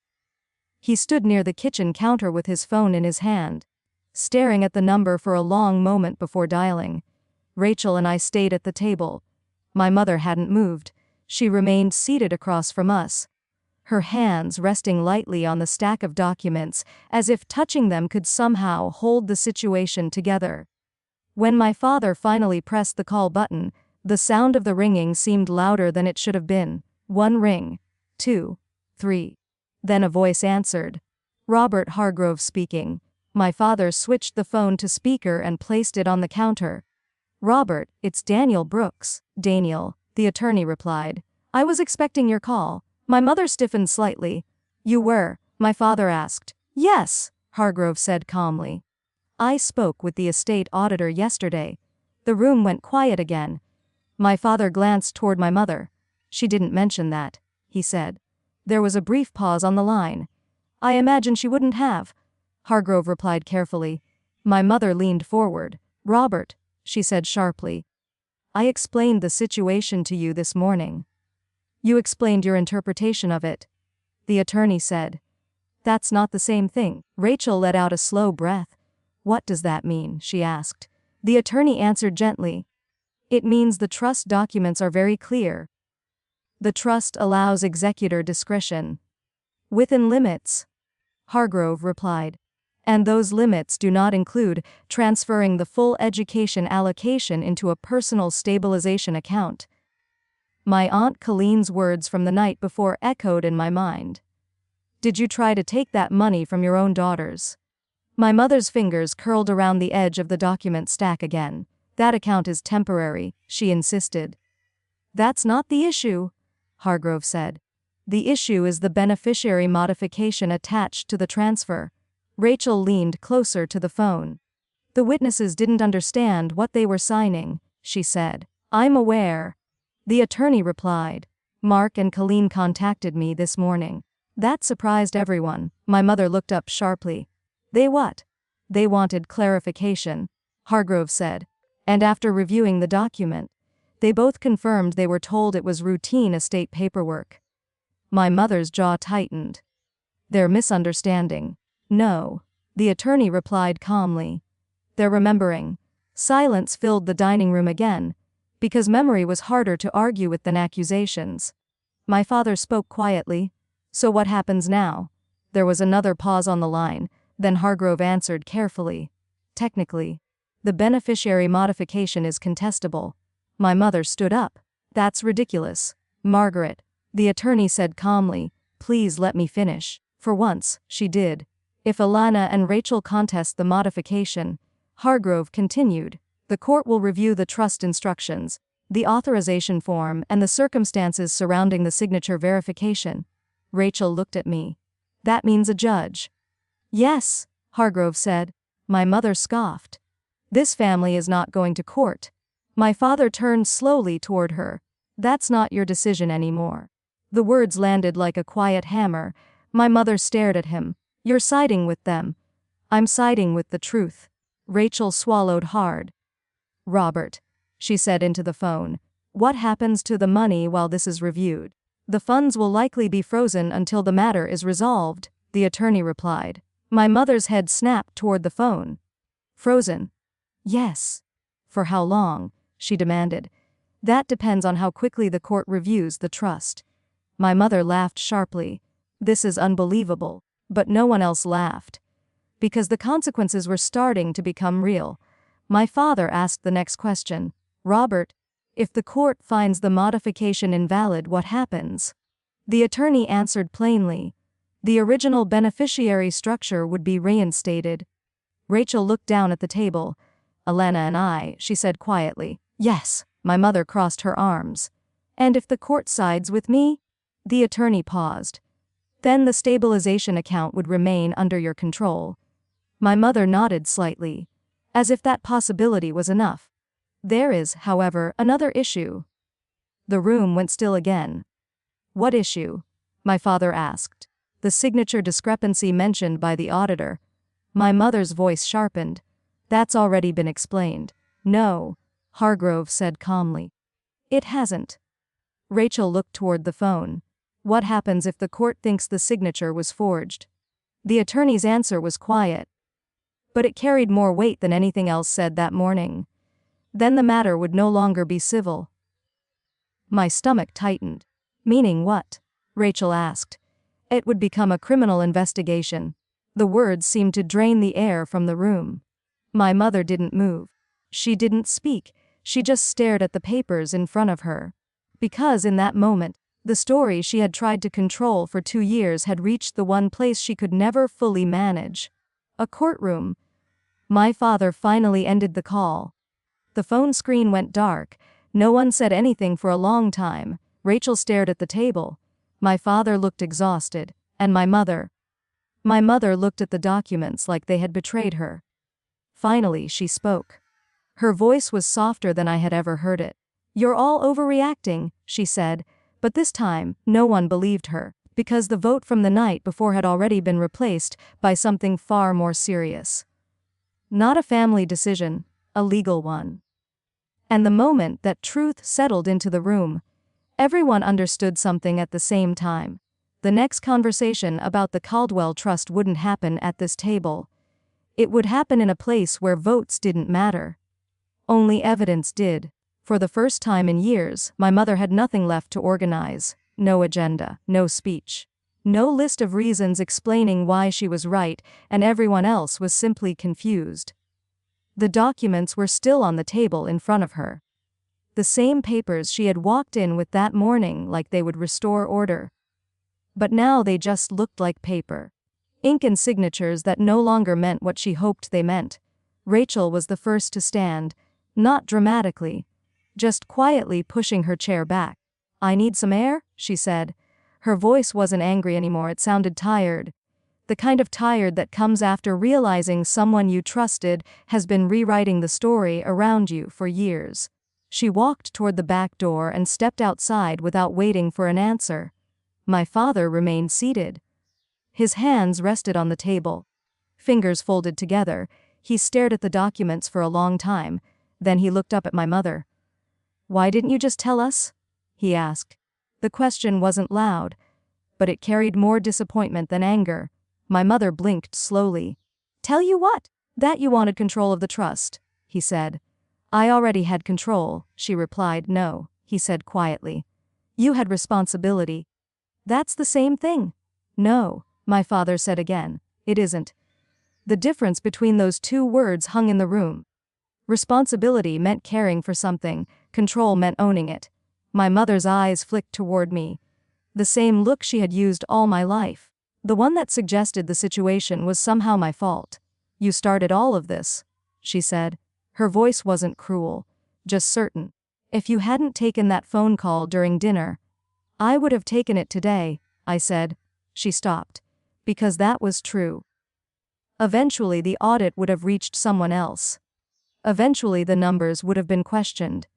He stood near the kitchen counter with his phone in his hand, staring at the number for a long moment before dialing. Rachel and I stayed at the table. My mother hadn't moved. She remained seated across from us, her hands resting lightly on the stack of documents, as if touching them could somehow hold the situation together. When my father finally pressed the call button, the sound of the ringing seemed louder than it should have been. 1 ring, 2, 3. Then a voice answered. Robert Hargrove speaking. My father switched the phone to speaker and placed it on the counter. Robert, it's Daniel Brooks. Daniel, the attorney replied. I was expecting your call. My mother stiffened slightly. You were? My father asked. Yes, Hargrove said calmly. I spoke with the estate auditor yesterday. The room went quiet again. My father glanced toward my mother. She didn't mention that, he said. There was a brief pause on the line. I imagine she wouldn't have. Hargrove replied carefully. My mother leaned forward. Robert, she said sharply. I explained the situation to you this morning. You explained your interpretation of it. The attorney said. That's not the same thing. Rachel let out a slow breath. What does that mean? She asked. The attorney answered gently. It means the trust documents are very clear. The trust allows executor discretion. Within limits, Hargrove replied. And those limits do not include transferring the full education allocation into a personal stabilization account. My Aunt Colleen's words from the night before echoed in my mind. Did you try to take that money from your own daughters? My mother's fingers curled around the edge of the document stack again. That account is temporary, she insisted. That's not the issue, Hargrove said. The issue is the beneficiary modification attached to the transfer. Rachel leaned closer to the phone. The witnesses didn't understand what they were signing, she said. I'm aware. The attorney replied. Mark and Colleen contacted me this morning. That surprised everyone. My mother looked up sharply. They what? They wanted clarification, Hargrove said. And after reviewing the document, they both confirmed they were told it was routine estate paperwork. My mother's jaw tightened. They're misunderstanding. No, the attorney replied calmly. They're remembering. Silence filled the dining room again, because memory was harder to argue with than accusations. My father spoke quietly. So what happens now? There was another pause on the line, then Hargrove answered carefully. Technically, the beneficiary modification is contestable. My mother stood up. That's ridiculous. Margaret, the attorney said calmly, please let me finish. For once, she did. If Alana and Rachel contest the modification, Hargrove continued, the court will review the trust instructions, the authorization form, and the circumstances surrounding the signature verification. Rachel looked at me. That means a judge. Yes, Hargrove said. My mother scoffed. This family is not going to court. My father turned slowly toward her. That's not your decision anymore. The words landed like a quiet hammer. My mother stared at him. You're siding with them. I'm siding with the truth. Rachel swallowed hard. Robert, she said into the phone, what happens to the money while this is reviewed? The funds will likely be frozen until the matter is resolved, the attorney replied. My mother's head snapped toward the phone. Frozen? Yes. For how long? She demanded. That depends on how quickly the court reviews the trust. My mother laughed sharply. This is unbelievable. But no one else laughed. because the consequences were starting to become real. My father asked the next question. Robert, if the court finds the modification invalid, what happens? The attorney answered plainly. The original beneficiary structure would be reinstated. Rachel looked down at the table. Elena and I, she said quietly. Yes, my mother crossed her arms. And if the court sides with me? The attorney paused. Then the stabilization account would remain under your control. My mother nodded slightly, as if that possibility was enough. There is, however, another issue. The room went still again. What issue? My father asked. The signature discrepancy mentioned by the auditor. My mother's voice sharpened. That's already been explained. No, Hargrove said calmly. It hasn't. Rachel looked toward the phone. What happens if the court thinks the signature was forged? The attorney's answer was quiet, but it carried more weight than anything else said that morning. Then the matter would no longer be civil. My stomach tightened. Meaning what? Rachel asked. It would become a criminal investigation. The words seemed to drain the air from the room. My mother didn't move. She didn't speak. She just stared at the papers in front of her. Because in that moment, the story she had tried to control for 2 years had reached the one place she could never fully manage. A courtroom. My father finally ended the call. The phone screen went dark. No one said anything for a long time. Rachel stared at the table. My father looked exhausted, and my mother looked at the documents like they had betrayed her. Finally, she spoke. Her voice was softer than I had ever heard it. You're all overreacting, she said, but this time, no one believed her, because the vote from the night before had already been replaced by something far more serious. Not a family decision, a legal one. And the moment that truth settled into the room, everyone understood something at the same time. The next conversation about the Caldwell Trust wouldn't happen at this table. It would happen in a place where votes didn't matter. Only evidence did. For the first time in years, my mother had nothing left to organize. No agenda, no speech. No list of reasons explaining why she was right and everyone else was simply confused. The documents were still on the table in front of her. The same papers she had walked in with that morning like they would restore order. But now they just looked like paper. Ink and signatures that no longer meant what she hoped they meant. Rachel was the first to stand, not dramatically, just quietly pushing her chair back. I need some air, she said. Her voice wasn't angry anymore, it sounded tired. The kind of tired that comes after realizing someone you trusted has been rewriting the story around you for years. She walked toward the back door and stepped outside without waiting for an answer. My father remained seated. His hands rested on the table. Fingers folded together, he stared at the documents for a long time. Then he looked up at my mother. Why didn't you just tell us? He asked. The question wasn't loud, but it carried more disappointment than anger. My mother blinked slowly. Tell you what? That you wanted control of the trust, he said. I already had control, she replied. No, he said quietly. You had responsibility. That's the same thing. No, my father said again. It isn't. The difference between those two words hung in the room. Responsibility meant caring for something, control meant owning it. My mother's eyes flicked toward me. The same look she had used all my life. The one that suggested the situation was somehow my fault. You started all of this, she said. Her voice wasn't cruel, just certain. If you hadn't taken that phone call during dinner, I would have taken it today, I said. She stopped. Because that was true. Eventually the audit would have reached someone else. Eventually the numbers would have been questioned.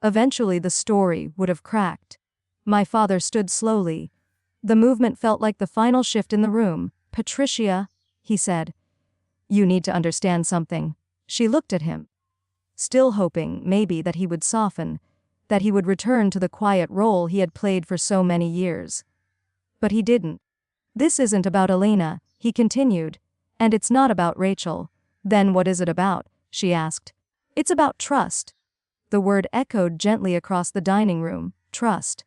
Eventually the story would have cracked. My father stood slowly. The movement felt like the final shift in the room. Patricia, he said. You need to understand something. She looked at him, still hoping, maybe, that he would soften, that he would return to the quiet role he had played for so many years. But he didn't. This isn't about Elena, he continued, and it's not about Rachel. Then what is it about? She asked. It's about trust. The word echoed gently across the dining room. Trust.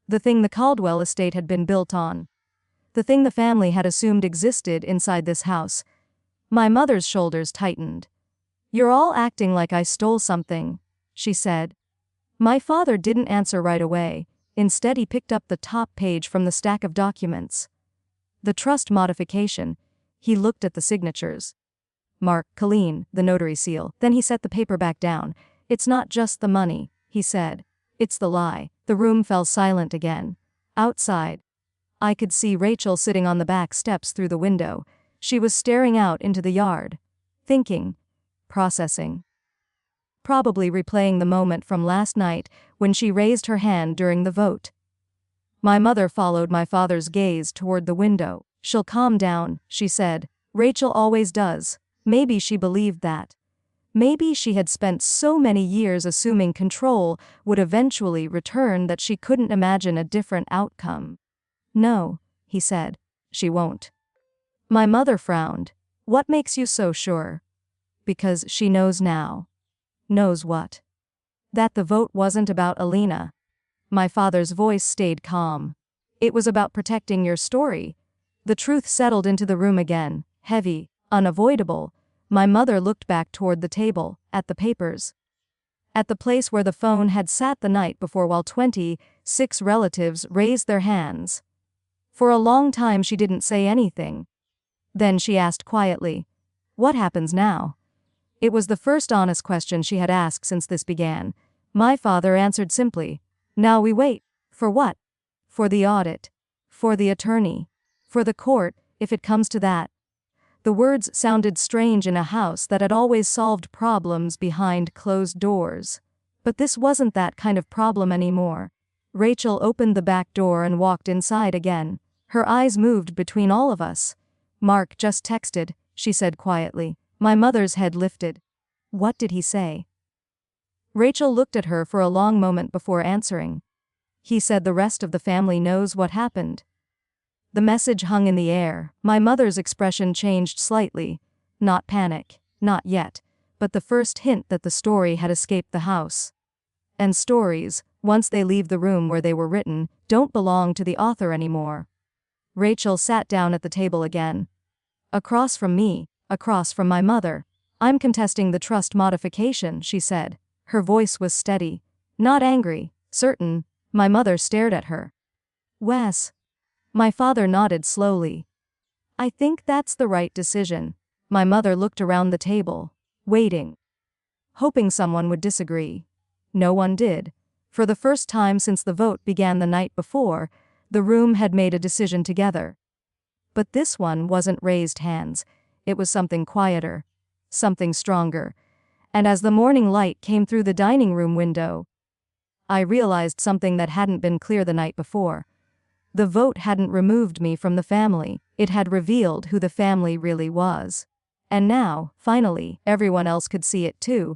The thing the Caldwell estate had been built on. The thing the family had assumed existed inside this house. My mother's shoulders tightened. "You're all acting like I stole something," she said. My father didn't answer right away. Instead, he picked up the top page from the stack of documents. The trust modification. He looked at the signatures. Mark, Colleen, the notary seal. Then he set the paper back down. "It's not just the money," he said. "It's the lie." The room fell silent again. Outside, I could see Rachel sitting on the back steps through the window. She was staring out into the yard. Thinking. Processing. Probably replaying the moment from last night when she raised her hand during the vote. My mother followed my father's gaze toward the window. "She'll calm down," she said. "Rachel always does." Maybe she believed that. Maybe she had spent so many years assuming control would eventually return that she couldn't imagine a different outcome. "No," he said. "She won't." My mother frowned. "What makes you so sure?" "Because she knows now." "Knows what?" "That the vote wasn't about Alina." My father's voice stayed calm. "It was about protecting your story." The truth settled into the room again, heavy, unavoidable. My mother looked back toward the table, at the papers. At the place where the phone had sat the night before while 26 relatives raised their hands. For a long time she didn't say anything. Then she asked quietly, "What happens now?" It was the first honest question she had asked since this began. My father answered simply, "Now we wait." "For what?" "For the audit. For the attorney. For the court, if it comes to that." The words sounded strange in a house that had always solved problems behind closed doors. But this wasn't that kind of problem anymore. Rachel opened the back door and walked inside again. Her eyes moved between all of us. "Mark just texted," she said quietly. My mother's head lifted. "What did he say?" Rachel looked at her for a long moment before answering. "He said the rest of the family knows what happened." The message hung in the air. My mother's expression changed slightly. Not panic, not yet, but the first hint that the story had escaped the house. And stories, once they leave the room where they were written, don't belong to the author anymore. Rachel sat down at the table again. Across from me, across from my mother. "I'm contesting the trust modification," she said. Her voice was steady. Not angry, certain. My mother stared at her. "Wes." My father nodded slowly. "I think that's the right decision." My mother looked around the table, waiting, hoping someone would disagree. No one did. For the first time since the vote began the night before, the room had made a decision together. But this one wasn't raised hands. It was something quieter, something stronger. And as the morning light came through the dining room window, I realized something that hadn't been clear the night before. The vote hadn't removed me from the family. It had revealed who the family really was. And now, finally, everyone else could see it too.